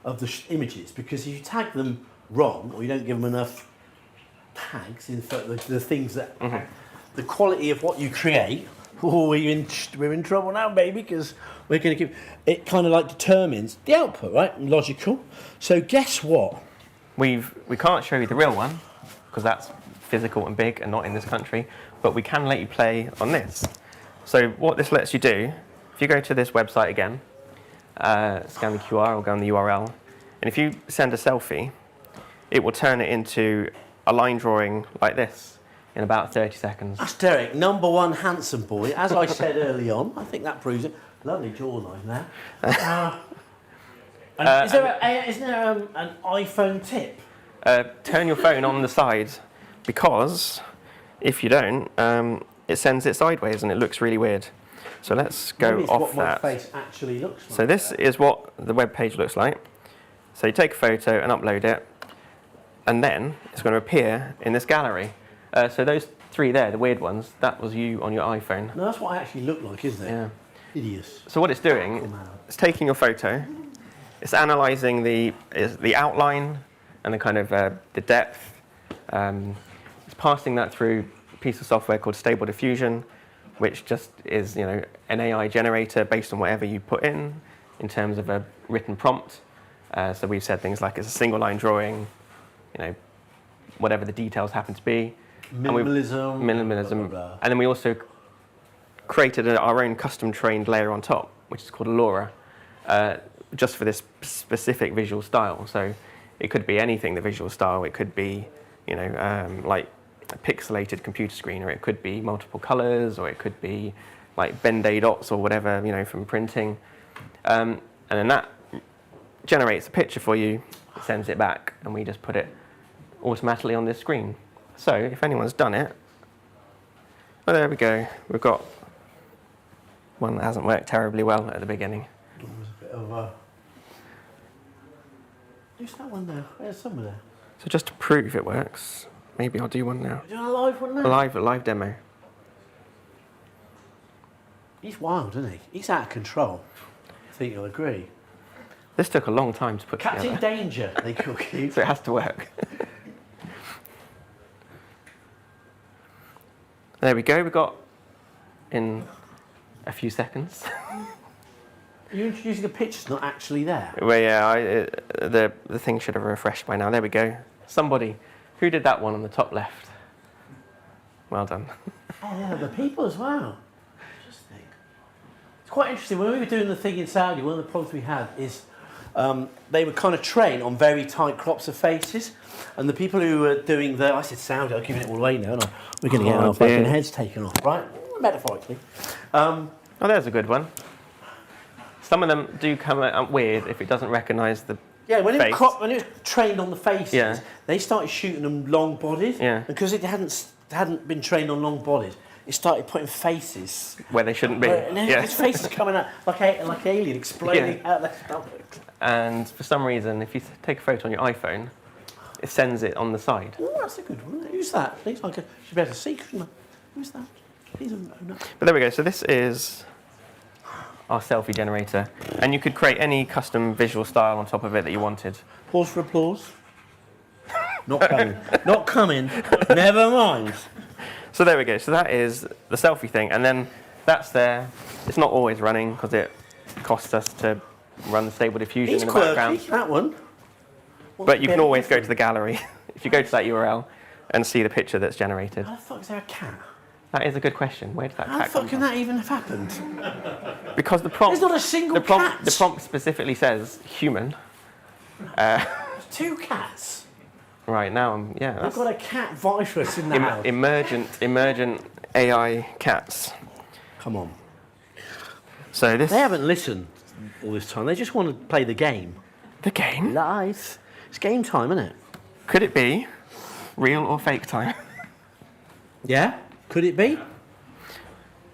of the images, because if you tag them wrong, or you don't give them enough tags, in fact, the things that the quality of what you create. Oh, we're in trouble now, baby, because we're going to keep it. Kind of like determines the output, right? Logical. So guess what? We can't show you the real one because that's physical and big and not in this country, but we can let you play on this. So what this lets you do, if you go to this website again, scan the QR or go on the URL, and if you send a selfie, it will turn it into a line drawing like this in about 30 seconds. That's Derek, #1 handsome boy. As I said early on, I think that proves it. Lovely jawline there. Is there an iPhone tip? Turn your phone on the side, because if you don't, it sends it sideways and it looks really weird. So let's go Maybe it's off what that. my face actually looks like. So this is what the web page looks like. So you take a photo and upload it, and then it's going to appear in this gallery. So those three there, the weird ones, that was you on your iPhone. No, that's what I actually look like, isn't it? Yeah. Hideous. So what it's doing, it's taking your photo, it's analysing the outline and the kind of the depth. It's passing that through a piece of software called Stable Diffusion, which just is, an AI generator based on whatever you put in terms of a written prompt. So we've said things like it's a single line drawing, whatever the details happen to be. Minimalism. Minimalism. Blah, blah, blah. And then we also created our own custom trained layer on top, which is called Laura, just for this specific visual style. So it could be anything, the visual style. It could be, like a pixelated computer screen, or it could be multiple colors, or it could be like Ben-Day dots or whatever, from printing. And then that generates a picture for you, sends it back, and we just put it automatically on this screen. So if anyone's done it, well, there we go. We've got one that hasn't worked terribly well at the beginning. There's a bit of who's that one there? There's someone there. So just to prove it works, maybe I'll do one now. Are you doing a live one now? A live demo. He's wild, isn't he? He's out of control. I think you'll agree. This took a long time to put Captain together, Danger, they call you. so it has to work. There we go. We got in a few seconds. You're introducing a picture that's not actually there. Well, yeah, the thing should have refreshed by now. There we go. Somebody, who did that one on the top left? Well done. Oh, yeah, the people as well. Interesting. It's quite interesting. When we were doing the thing in Saudi, one of the problems we had is they were kind of trained on very tight crops of faces. And the people who were doing I said Saudi, I'm giving it all away now, aren't I? We're going to get our fucking heads taken off, right? Metaphorically. Oh, there's a good one. Some of them do come out weird if it doesn't recognise the when face. When it was trained on the faces, they started shooting them long bodies. Yeah. Because it hadn't been trained on long bodies, it started putting faces where they shouldn't be. And then his face is coming out like alien exploding out of their stomach. And for some reason, if you take a photo on your iPhone, it sends it on the side. Oh, that's a good one. Who's that? Please, I should be able to see. Who's that? Please, no. But there we go. So this is our selfie generator, and you could create any custom visual style on top of it that you wanted. Pause for applause. Not coming. Not coming. Never mind. So there we go. So that is the selfie thing, and then that's there. It's not always running because it costs us to run the stable diffusion in the background. That one. But you can always go to the gallery if you go to that URL and see the picture that's generated. How the fuck is there a cat? That is a good question. Where did that How the cat come fuck can from? that even have happened? Because the prompt. There's not a single cat. The prompt specifically says human. Two cats. Right now, I've that's got a cat virus in the house. emergent AI cats. Come on. So this. They haven't listened all this time. They just want to play the game. The game. Live. It's game time, isn't it? Could it be real or fake time? Yeah? Could it be?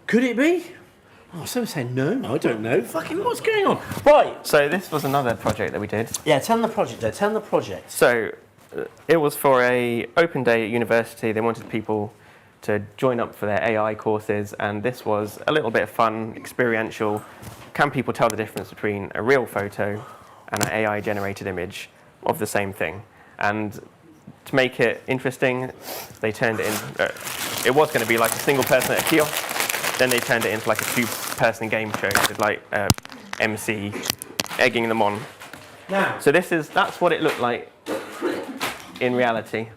Could it be? Oh, someone's saying no. I don't know. Fucking what's going on? Right. So this was another project that we did. Yeah, tell them the project there. Tell them the project. So it was for a open day at university. They wanted people to join up for their AI courses, and this was a little bit of fun, experiential. Can people tell the difference between a real photo and an AI generated image of the same thing? And to make it interesting, they turned it in. It was going to be like a single person at a kiosk. Then they turned it into like a two-person game show with like MC egging them on. Now. So that's what it looked like in reality.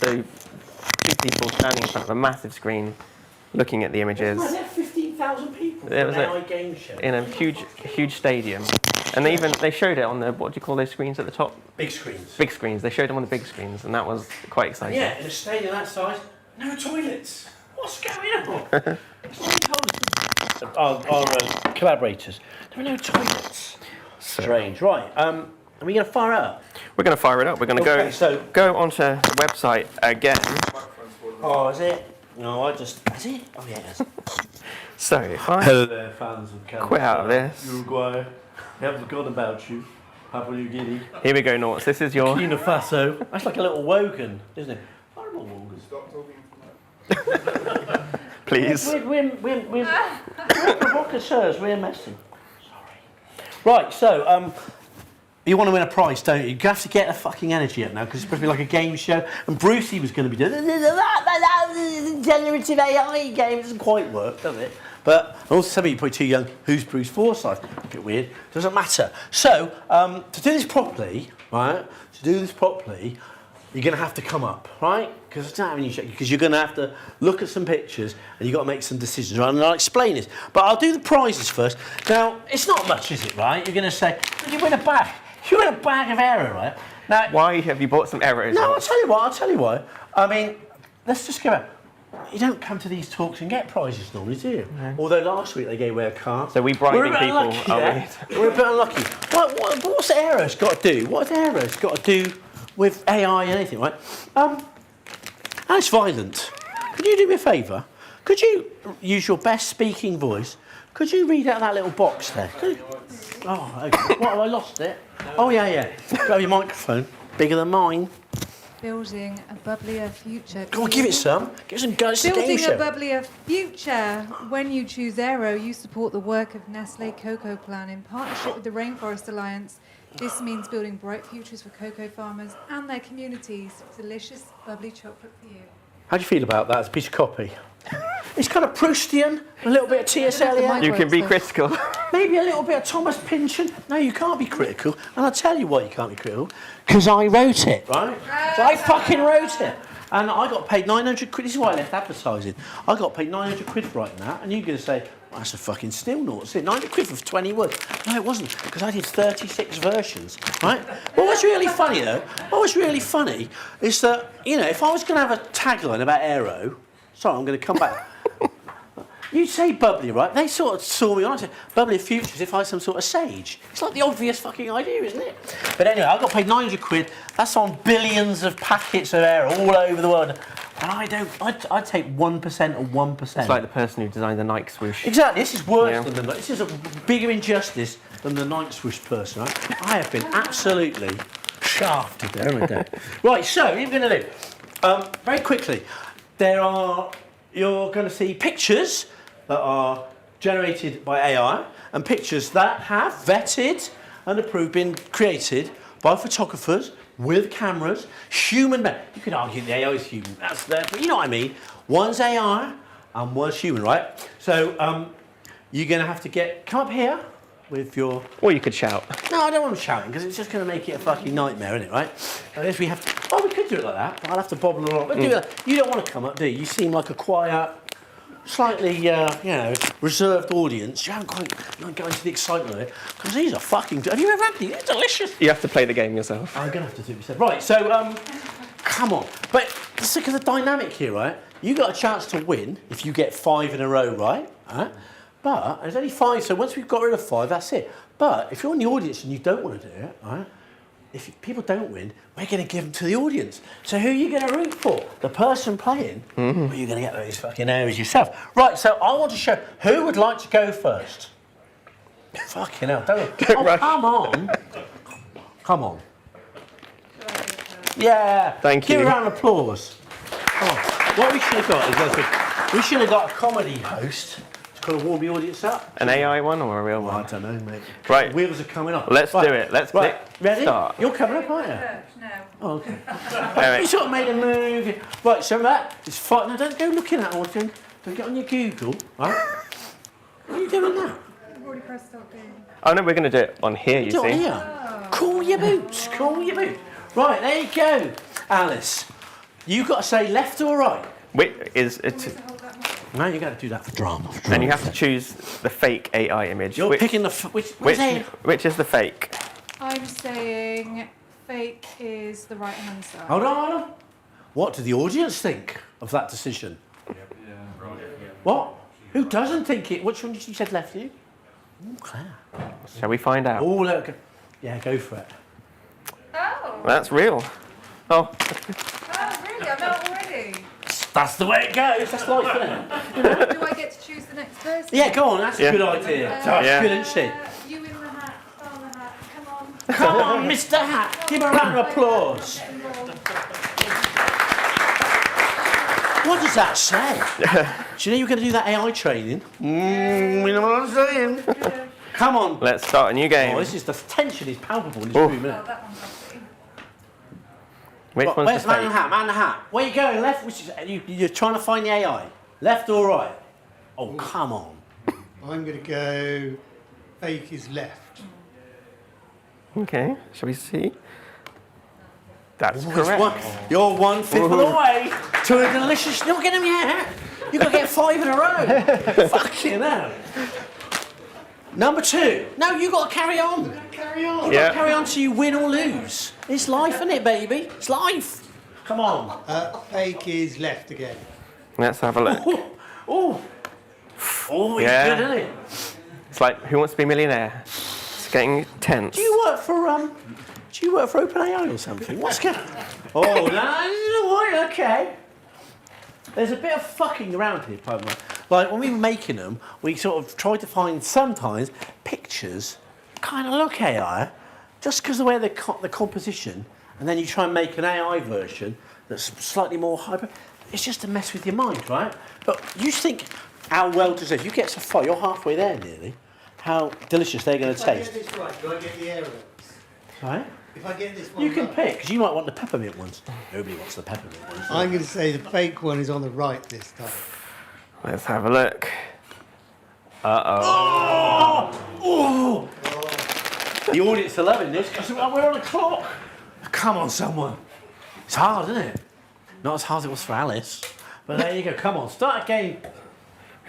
So two people standing in front of a massive screen, looking at the images. Well, there are 15,000 people There for was an AI game show. in a huge stadium, and they showed it on the, what do you call those screens at the top? Big screens. Big screens. They showed them on the big screens, and that was quite exciting. Yeah, in a stadium that size, no toilets. What's going on? Our collaborators, there are no toilets. Strange. Right. Are we going to fire it up? We're going to fire it up. We're going to go onto the website again. Oh, is it? No, is it? Oh, yeah, it is. So if I Hello there, fans of Canada. quit out of this, Uruguay. We haven't forgotten about you. Papua New Guinea. here we go, Norts. This is your. Burkina Faso. That's like a little Wogan, isn't it? Horrible Wogan. Stop talking. Please. We're provocateurs. We're messing. Sorry. Right, so you want to win a prize, don't you? You have to get the fucking energy up now because it's supposed to be like a game show. And Brucey was going to be doing that generative AI game. It doesn't quite work, does it? But also, some of you are probably too young. Who's Bruce Forsyth? A bit weird. Doesn't matter. So to do this properly, right? You're going to have to come up, right? Because I don't have any check. Because you're going to have to look at some pictures and you've got to make some decisions, right? And I'll explain this. But I'll do the prizes first. Now, it's not much, is it, right? You're going to say, you win a bag. You win a bag of error, right? Now, Why have you bought some errors? no, I'll tell you why. I mean, let's just go back. You don't come to these talks and get prizes normally, do you? No. Although last week they gave away a car. So we bribing We're a bit people, unlucky are there. We're a bit unlucky. What's errors got to do? What has errors got to do with AI and anything, right? And it's violent. Could you do me a favour? Could you use your best speaking voice? Could you read out that little box there? Oh, okay. What, have I lost it? Oh, yeah. Grab your microphone. Bigger than mine. Building a bubblier future. Come on, give it some. Give some guys a game Building show. a bubblier future. When you choose Aero, you support the work of Nestle Cocoa Plan in partnership with the Rainforest Alliance. This means building bright futures for cocoa farmers and their communities. Delicious, bubbly chocolate for you. How do you feel about that as a piece of copy? It's kind of Proustian, a little bit of T.S. Eliot. You can be critical. Maybe a little bit of Thomas Pynchon. No, you can't be critical. And I'll tell you why you can't be critical. Because I wrote it, right? So I fucking wrote it. And I got paid 900 quid. This is why I left advertising. I got paid 900 quid for writing that. And you're going to say, That's a fucking still naught, isn't it? 90 quid for 20 words. No, it wasn't, because I did 36 versions, right? What was really funny, though, is that, you know, if I was going to have a tagline about aero, sorry, I'm going to come back. You say bubbly, right? They sort of saw me on. I said, bubbly future as if I was some sort of sage. It's like the obvious fucking idea, isn't it? But anyway, I got paid 900 quid. That's on billions of packets of air all over the world. And I'd take 1% of 1%. It's like the person who designed the Nike swoosh. Exactly, this is worse than this is a bigger injustice than the Nike swoosh person, right? I have been absolutely shafted there, haven't I? Right, so, what are we going to do? Very quickly, you're going to see pictures that are generated by AI and pictures that have vetted and approved, been created by photographers with cameras, human. You could argue the AI is human, that's there, but you know what I mean. One's AI and one's human, right? So you're going to have to come up here with your. Or you could shout. No, I don't want them shouting because it's just going to make it a fucking nightmare, isn't it? Right? Unless we have. Oh, we could do it like that, but I'll have to bobble along. But do that. You don't want to come up, do you? You seem like a quiet, slightly, reserved audience. You haven't quite got into the excitement of it because these are fucking. Have you ever had these? They're delicious. You have to play the game yourself. I'm gonna have to do it myself. Right. So, come on. But let's look at the dynamic here, right? You got a chance to win if you get 5 in a row, right? But there's only 5, so once we've got rid of 5, that's it. But if you're in the audience and you don't want to do it, right? If people don't win, we're going to give them to the audience. So who are you going to root for? The person playing? Or are you going to get those fucking areas yourself? Right, so I want to show who would like to go first. Fucking hell, don't rush. Come on. Come on. Yeah. Thank Give you. a round of applause. Come on. What we should have got is we should have got a comedy host. Got to warm the audience up. An AI one or a real Well, one? I don't know, mate. Right. Wheels are coming up. Let's do it. Let's Ready? start. You're coming up, aren't you? No. Oh, okay. Anyway, You sort of made a move. Right, so that is fine. Now, don't go looking at all. Don't get on your Google, right? What are you doing now? I've already pressed stop game. oh no, we're going to do it on here, you Do it see. here. Cool your boots. Cool your boots. Right, there you go. Alice, you've got to say left or right. Wait, is it? Hold that one. No, you got to do that for drama. And you have to choose the fake AI image. You're which, picking the which is the fake? I'm saying fake is the right hand side. Hold on. What do the audience think of that decision? What? Who doesn't think it? Which one did you said left you? Oh, Claire. Shall we find out? Oh, look. Yeah, go for it. Oh. That's real. Oh, Oh, really? I'm out already. That's the way it goes. That's life, isn't it? Do I get to choose the next person? Yeah, go on. That's a good idea. That's Yeah. good, isn't she? You in the hat, on the hat. Come on. Come on, Mr. Hat. Give a round of applause. Get involved. What does that say? Do you know you're going to do that AI training? You know what I'm saying? Come on. let's start a new game. Oh, the tension is palpable in this Oh. room, isn't Oh, it? that one's lovely. Which Right, one's where's the man in the fake? hat? Man in the hat. Where you going? Left? Which is, you're trying to find the AI. Left or right? Oh, come on. I'm going to go fake is left. Okay, shall we see? That's It's correct. You're 1/5 of the way to a delicious. You're not getting them yet. You've got to get 5 in a row. Fucking hell. Number 2. No, you got to carry on. Carry on. Yeah. Carry on till you win or lose. It's life, isn't it, baby? It's life. Come on. Fake is left again. Let's have a look. Oh, it's Yeah. good, isn't it? It's like Who Wants to Be a Millionaire? It's getting tense. Do you work for OpenAI or something? What's going? Oh, no, okay. There's a bit of fucking around here, pardon me. Like when we were making them, we sort of tried to find sometimes pictures kind of look AI, just because of the way the composition, and then you try and make an AI version that's slightly more hyper. It's just a mess with your mind, right? But you think how well deserved. You get so far, you're halfway there nearly. How delicious they're going to If I taste. get this right, do I get the arrows? Right? If I get this one You can right, pick, because you might want the peppermint ones. Nobody wants the peppermint ones. I'm going to say the fake one is on the right this time. Let's have a look. Uh-oh. Oh! The audience are loving this because we're on a clock. Come on, someone. It's hard, isn't it? Not as hard as it was for Alice. But there you go. Come on, start a game.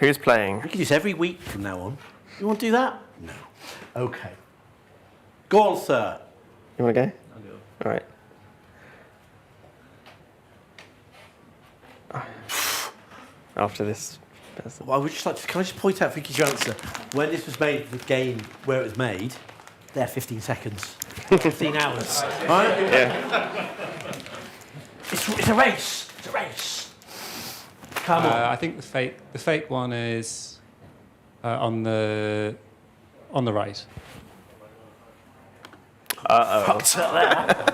Who's playing? We can do this every week from now on. You want to do that? No. Okay. Go on, sir. You want to go? I'll go. All right. After this person. Well, I would just like to, can I just point out, Vicky's answer, when this was made, the game where it was made, there, 15 seconds. 15 hours. Right? Yeah. It's a race. It's a race. Come on. I think the fake one is on the right. Fucked up there.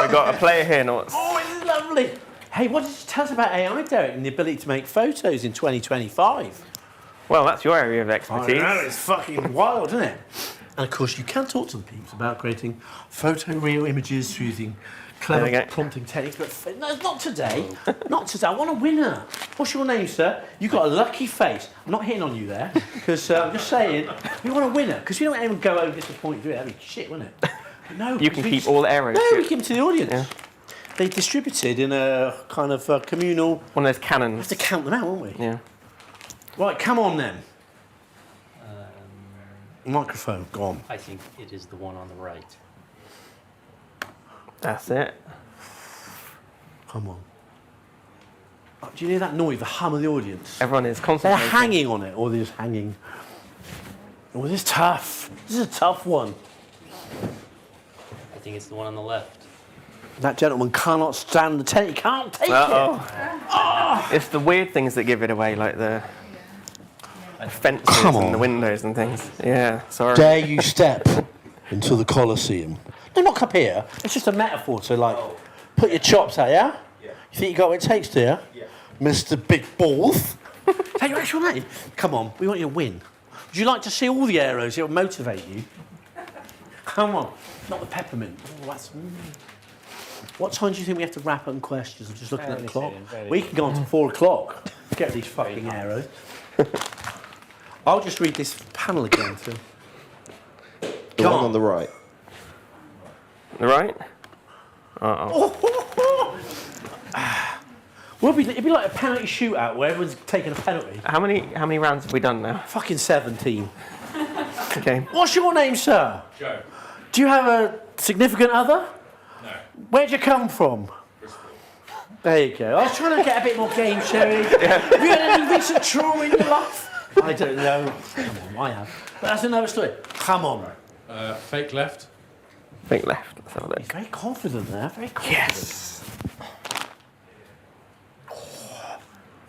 We've got a player here, not. Oh, it's lovely. Hey, what does it tell us about AI, Derek, and the ability to make photos in 2025? Well, that's your area of I expertise. know, it's fucking wild, isn't it? And of course, you can talk to the peeps about creating photoreal images using clever There we go. prompting techniques. But no, not today. Not today. I want a winner. What's your name, sir? You've got a lucky face. I'm not hitting on you there, because I'm just saying, we want a winner, because we don't want anyone to go home disappointed. That'd be shit, wouldn't it? But no, You can keep all the arrows. No, we give them to the audience. Yeah. They distributed in a kind of communal. One of those We cannons. have to count them out, won't we? Yeah. Right, come on then. Microphone, go on. I think it is the one on the right. That's it. Come on. Oh, do you hear that noise, the hum of the audience? Everyone is They're concentrating. hanging on it, or they're just hanging. Oh, this is tough. This is a tough one. I think it's the one on the left. That gentleman cannot stand the tent. He can't take Uh-oh. It's the weird things that give it away, like the fences Come on. and the windows and things. Yeah, sorry. it. Dare you step into the Colosseum? No, not up here. It's just a metaphor to, like, put your chops out, yeah? You think you got what it takes, do you? Yeah. Mr. Big Balls? Is that your actual name? Come on, we want you to win. Would you like to see all the arrows? It'll motivate you. Come on. Not the peppermint. Oh, that's... What time do you think we have to wrap up in questions? I'm just looking at the clock. We can go on to 4 o'clock. Get these fucking arrows. I'll just read this panel again. So. The one on the right. Right? Uh-oh. Well, it'd be like a penalty shootout where everyone's taking a penalty. How many rounds have we done now? Fucking 17. Okay. What's your name, sir? Joe. Do you have a significant other? No. Where'd you come from? Bristol. There you go. I was trying to get a bit more game sharing. Have you had any recent trauma in your life? I don't know. Come on, I have. But that's another story. Come on. Fake left. Think left. Let's have a He's look. very confident there. Very confident. Yes.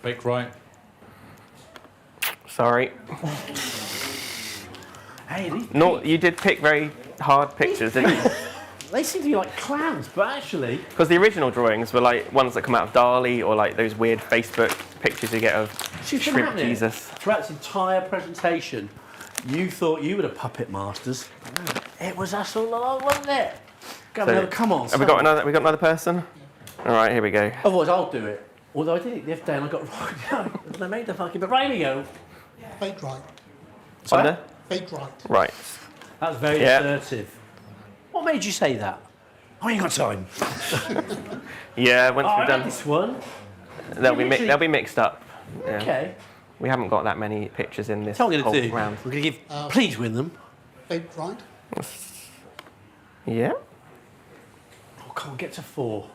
Fake right. Sorry. Hey, No, you did pick very hard pictures, didn't you? they seem to be like clowns, but actually... Because the original drawings were like ones that come out of Dali or like those weird Facebook pictures you get of She's been Shrimp happening. Jesus. Throughout this entire presentation, you thought you were the puppet masters. It was us all along, wasn't it? Come on. Have we got another person? All right, here we go. Otherwise, I'll do it. Although I did it the other day and I got right. I made the fucking... But right we go. Fake right. Under? Fake right. Right. That was very Yeah. assertive. What made you say that? I ain't got time. Yeah, once I we've read done, this one. they'll be mixed up. Yeah. Okay. We haven't got that many pictures in this Tell me what whole I'm going to do. round. We're going to give... please win them. Fake right. Yeah. Oh, come on, get to 4.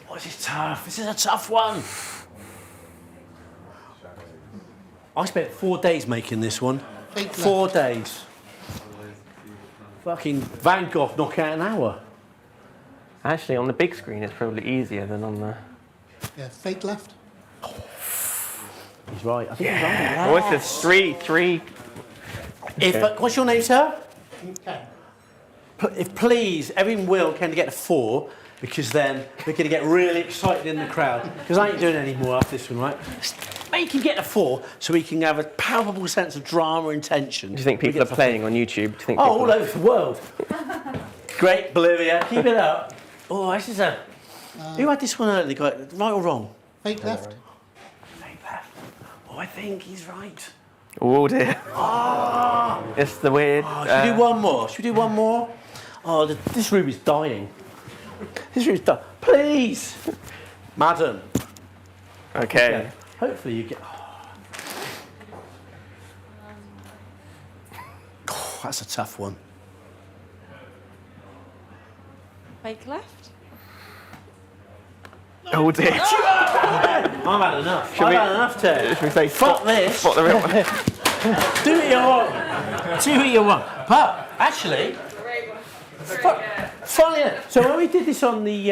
Oh, this is tough. This is a tough one. I spent 4 days making this one. Fake 4 left. days. Fucking Van Gogh knock out an hour. Actually, on the big screen, it's probably easier than on the. Yeah, fake left. He's right. I think he's right. Oh, it's just three. If, what's your name, sir? Okay. If please, everyone will kind of get to 4, because then we're going to get really excited in the crowd. Because I ain't doing any more after this one, right? Make him get to 4 so we can have a palpable sense of drama and tension. Do you think people are playing on YouTube? Do you think Oh, people all over the world. Great, Bolivia. Keep it up. Oh, this is a... Who had this one earlier? Got it right or wrong? Fake left. Fake left. Oh, I think he's right. Oh dear. It's the weird. Oh, should we do one more? Should we do one more? Oh, this room is dying. This room is dying. Please! Madam. Okay. Yeah. Hopefully you get... That's a tough one. Fake left? Oh dear. I've had enough. I've had enough, Ted. Should we say Fuck this. spot the real one? Do what you want. Do what you want. But actually, funny enough, so when we did this on the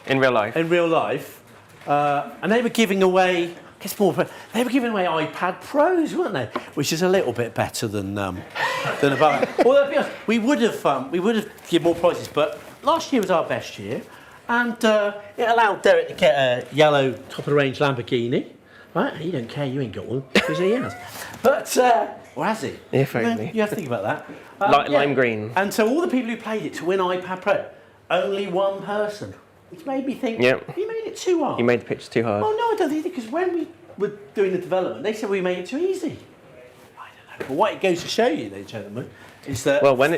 In real life. in real life, and they were giving away, they were giving away iPad Pros, weren't they? Which is a little bit better than above. Although to be honest, we would have given more prizes, but last year was our best year, and it allowed Derek to get a yellow top of the range Lamborghini. Right? He don't care. You ain't got one because he has. But or has he? If only. You have to think about that. Lime green. And so all the people who played it to win iPad Pro, only one person. Which made me think, Yep. you made it too hard. You made the pictures too hard. Oh, no, I don't think it, because when we were doing the development, they said we made it too easy. I don't know. But what it goes to show you, ladies and gentlemen, is that... Well, when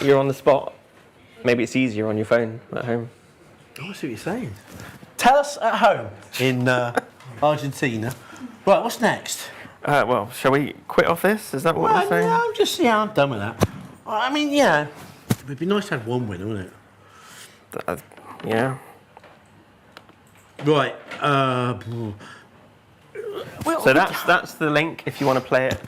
you're on the spot, maybe it's easier on your phone at home. I see what you're saying. Tell us at home in Argentina. Right, what's next? Well, shall we quit off this? Is that what we're saying? No, I'm done with that. I mean, yeah. It would be nice to have one winner, wouldn't it? Yeah. Right. So that's the link if you want to play it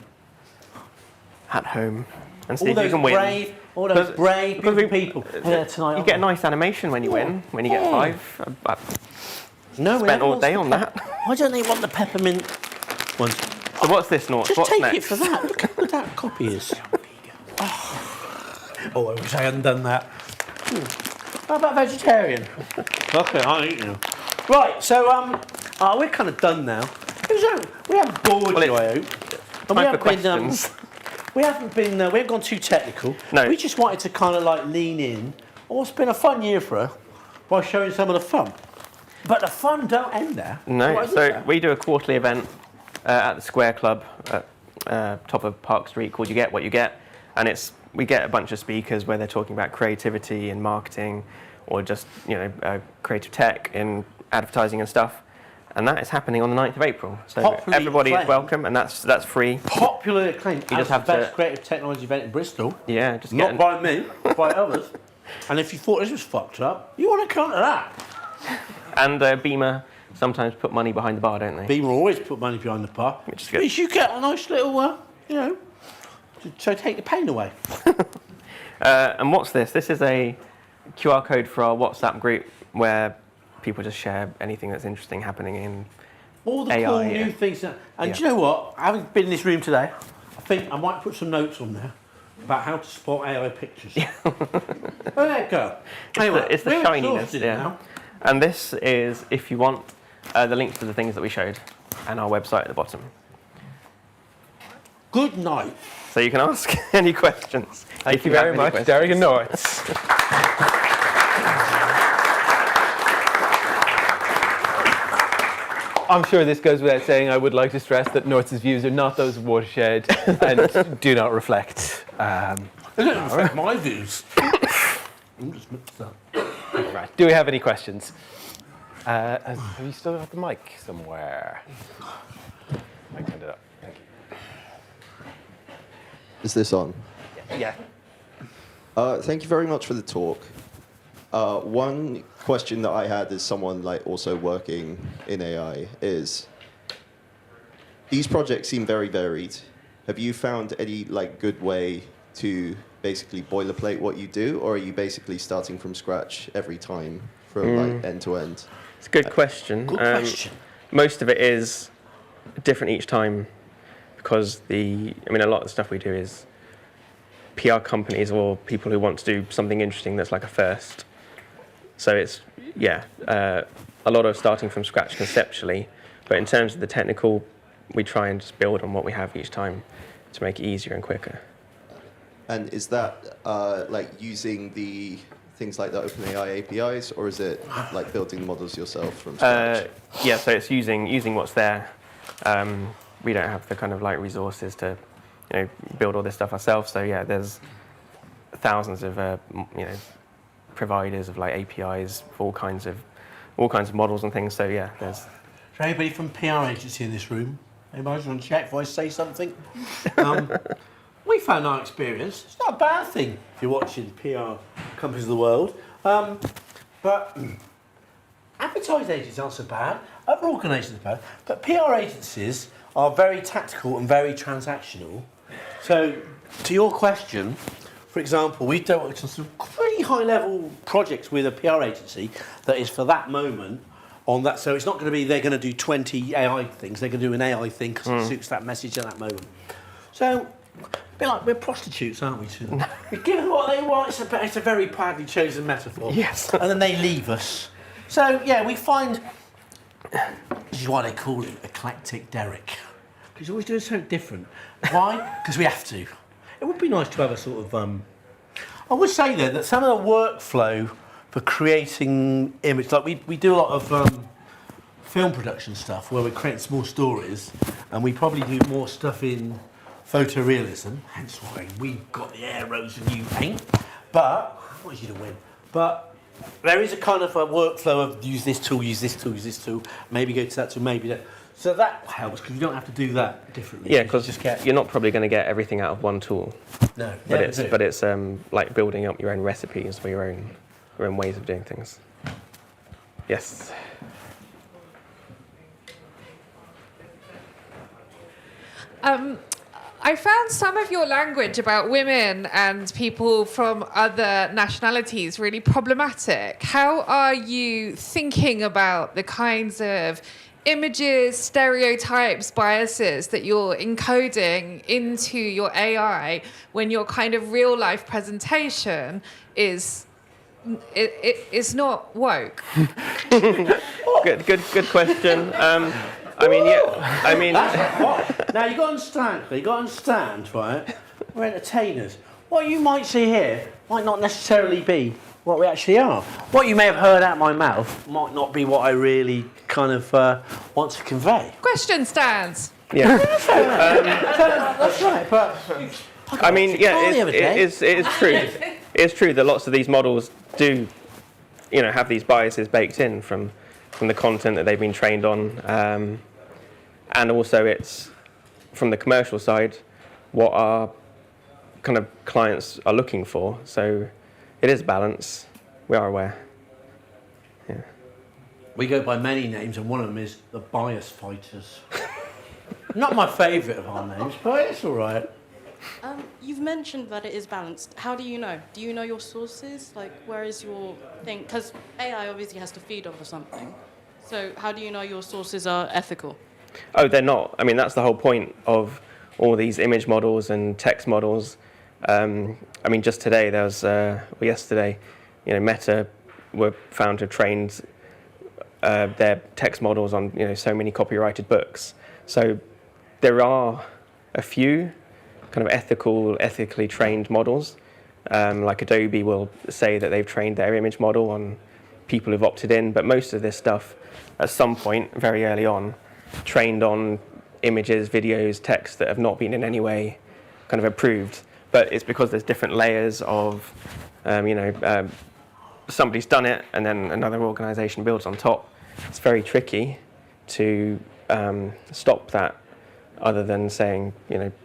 at home and see if you can win. All those brave people. You get a nice animation when you win, when you get 5. I spent all day on that. Why don't they want the peppermint ones? So what's this, Nort? Just What's take next? it for that. Look how good that copy is. Oh, I wish I hadn't done that. How about vegetarian? Okay, I'll eat you. Right, so we're kind of done now. We haven't bored you, I hope. And Time for questions. we haven't gone too technical. No. We just wanted to kind of like lean in. Oh, it's been a fun year for her by showing some of the fun. But the fun don't end there. No, What is so it? we do a quarterly event at the Square Club at top of Park Street called You Get What You Get. And we get a bunch of speakers where they're talking about creativity and marketing or just, creative tech in advertising and stuff. And that is happening on the 9th of April. So Popularly everybody is acclaimed. welcome, and that's free. Popularly acclaimed. You just have the best to- creative technology event in Bristol. Yeah, just Not by me, by others. And if you thought this was fucked up, you want to come to that. And Beamer sometimes put money behind the bar, don't they? Beamer always put money behind the bar. Which is good. Which you get a nice little, so take the pain away. And what's this? This is a QR code for our WhatsApp group where people just share anything that's interesting happening in All the AI, cool yeah. new things. And Yeah. do you know what? Having been in this room today, I think I might put some notes on there about how to spot AI pictures. Oh, there you go. Anyway, it's the we're shininess, exhausted yeah. now. And this is, if you want, the link to the things that we showed and our website at the bottom. Good night. So you can ask any questions. Thank you very much, Derek and Nort. I'm sure this goes without saying. I would like to stress that Nort's views are not those of Watershed and do not reflect. It doesn't affect my views. I'm just mixed up. Right. Do we have any questions? Have you still got the mic somewhere? I turned it up. Thank you. Is this on? Yeah. Thank you very much for the talk. One question that I had as someone also working in AI is, these projects seem very varied. Have you found any good way to basically boilerplate what you do, or are you basically starting from scratch every time from end to end? It's a good question. Good question. Most of it is different each time because a lot of the stuff we do is PR companies or people who want to do something interesting that's like a first. So it's, a lot of starting from scratch conceptually, but in terms of the technical, we try and just build on what we have each time to make it easier and quicker. And is that using the things like the OpenAI APIs, or is it building models yourself from scratch? So it's using what's there. We don't have the kind of resources to, build all this stuff ourselves. So there's thousands of providers of APIs for all kinds of models and things. So there's. Is there anybody from PR agency in this room? Anybody want to check before I say something? We found our experience. It's not a bad thing if you're watching PR companies of the world. But advertising agencies aren't so bad. Other organisations are bad. But PR agencies are very tactical and very transactional. So, to your question, for example, we've done some pretty high-level projects with a PR agency that is for that moment on that. So it's not going to be they're going to do 20 AI things. They're going to do an AI thing because it suits that message at that moment. So, a bit like we're prostitutes, aren't we? We give them what they want. It's a very badly chosen metaphor. Yes. And then they leave us. So, yeah, we find... This is why they call it eclectic Derek. Because he's always doing something different. Why? Because we have to. It would be nice to have a sort of... I would say, though, that some of the workflow for creating image... Like, we do a lot of film production stuff where we create small stories, and we probably do more stuff in photorealism, hence why we've got the arrows and you ain't. But... I want you to win. But... There is a kind of a workflow of use this tool, use this tool, use this tool, maybe go to that tool, maybe that. So that helps because you don't have to do that differently. Yeah, because you're not probably going to get everything out of one tool. No, but it's like building up your own recipes for your own ways of doing things. Yes. I found some of your language about women and people from other nationalities really problematic. How are you thinking about the kinds of images, stereotypes, biases that you're encoding into your AI when your kind of real life presentation is not woke? Good question. I mean, yeah. I mean, now you got to understand, right? We're entertainers. What you might see here might not necessarily be what we actually are. What you may have heard out my mouth might not be what I really kind of want to convey. Question stands. Yeah. That's right. But I mean, yeah, it is true. It's true that lots of these models do, have these biases baked in from the content that they've been trained on. And also it's, from the commercial side, what our kind of clients are looking for. So it is balance. We are aware. Yeah. We go by many names, and one of them is the bias fighters. Not my favourite of our names, but it's all right. You've mentioned that it is balanced. How do you know? Do you know your sources? Like, where is your thing? Because AI obviously has to feed off of something. So how do you know your sources are ethical? Oh, they're not. I mean, that's the whole point of all these image models and text models. I mean, just today, yesterday, Meta were found to have trained their text models on, so many copyrighted books. So there are a few kind of ethically trained models. Like Adobe will say that they've trained their image model on people who've opted in, but most of this stuff, at some point, very early on, trained on images, videos, text that have not been in any way kind of approved. But it's because there's different layers of, somebody's done it and then another organisation builds on top. It's very tricky to stop that, other than saying,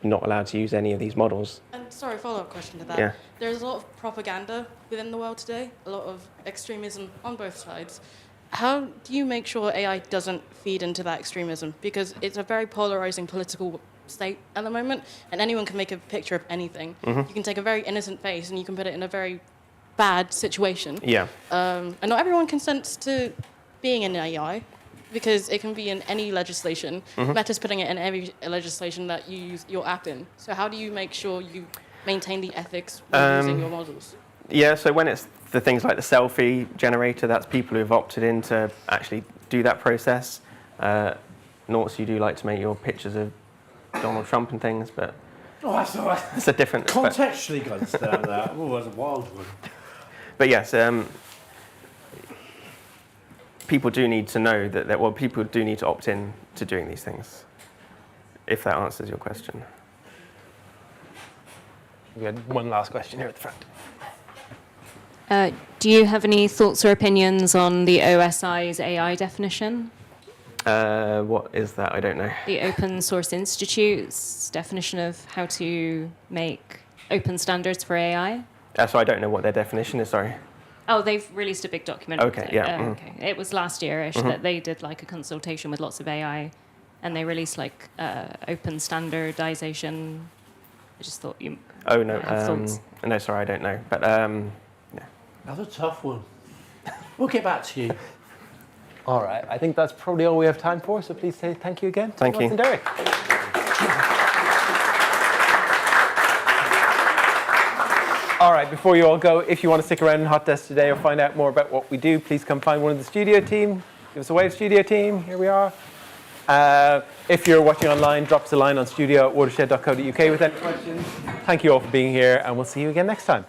not allowed to use any of these models. And sorry, follow-up question to that. Yeah. There's a lot of propaganda within the world today, a lot of extremism on both sides. How do you make sure AI doesn't feed into that extremism? Because it's a very polarizing political state at the moment, and anyone can make a picture of anything. Mm-hmm. You can take a very innocent face and you can put it in a very bad situation. Yeah. And not everyone consents to being in AI, because it can be in any legislation. Mm-hmm. Meta's putting it in every legislation that you use your app in. So how do you make sure you maintain the ethics when using your models? Yeah, so when it's the things like the selfie generator, that's people who've opted in to actually do that process. Naughts, you do like to make your pictures of Donald Trump and things, but that's all right. it's a different... Contextually, got to understand that. Oh, that's a wild one. But yes, people do need to know that people do need to opt in to doing these things, if that answers your question. We had one last question here at the front. Do you have any thoughts or opinions on the OSI's AI definition? What is that? I don't know. The Open Source Institute's definition of how to make open standards for AI. So I don't know what their definition is, sorry. Oh, they've released a big document. Okay, yeah. Okay. It was last year-ish that they did like a consultation with lots of AI, and they released like open standardization. I just thought you. Oh no, have thoughts. no, sorry, I don't know. But yeah. That's a tough one. We'll get back to you. All right, I think that's probably all we have time for, so please say thank you again to Thank you. Lance and Derek. All right, before you all go, if you want to stick around in Hot Desk today or find out more about what we do, please come find one of the studio team. Give us a wave, studio team. Here we are. If you're watching online, drop us a line on studio@watershed.co.uk with any questions. Thank you all for being here, and we'll see you again next time.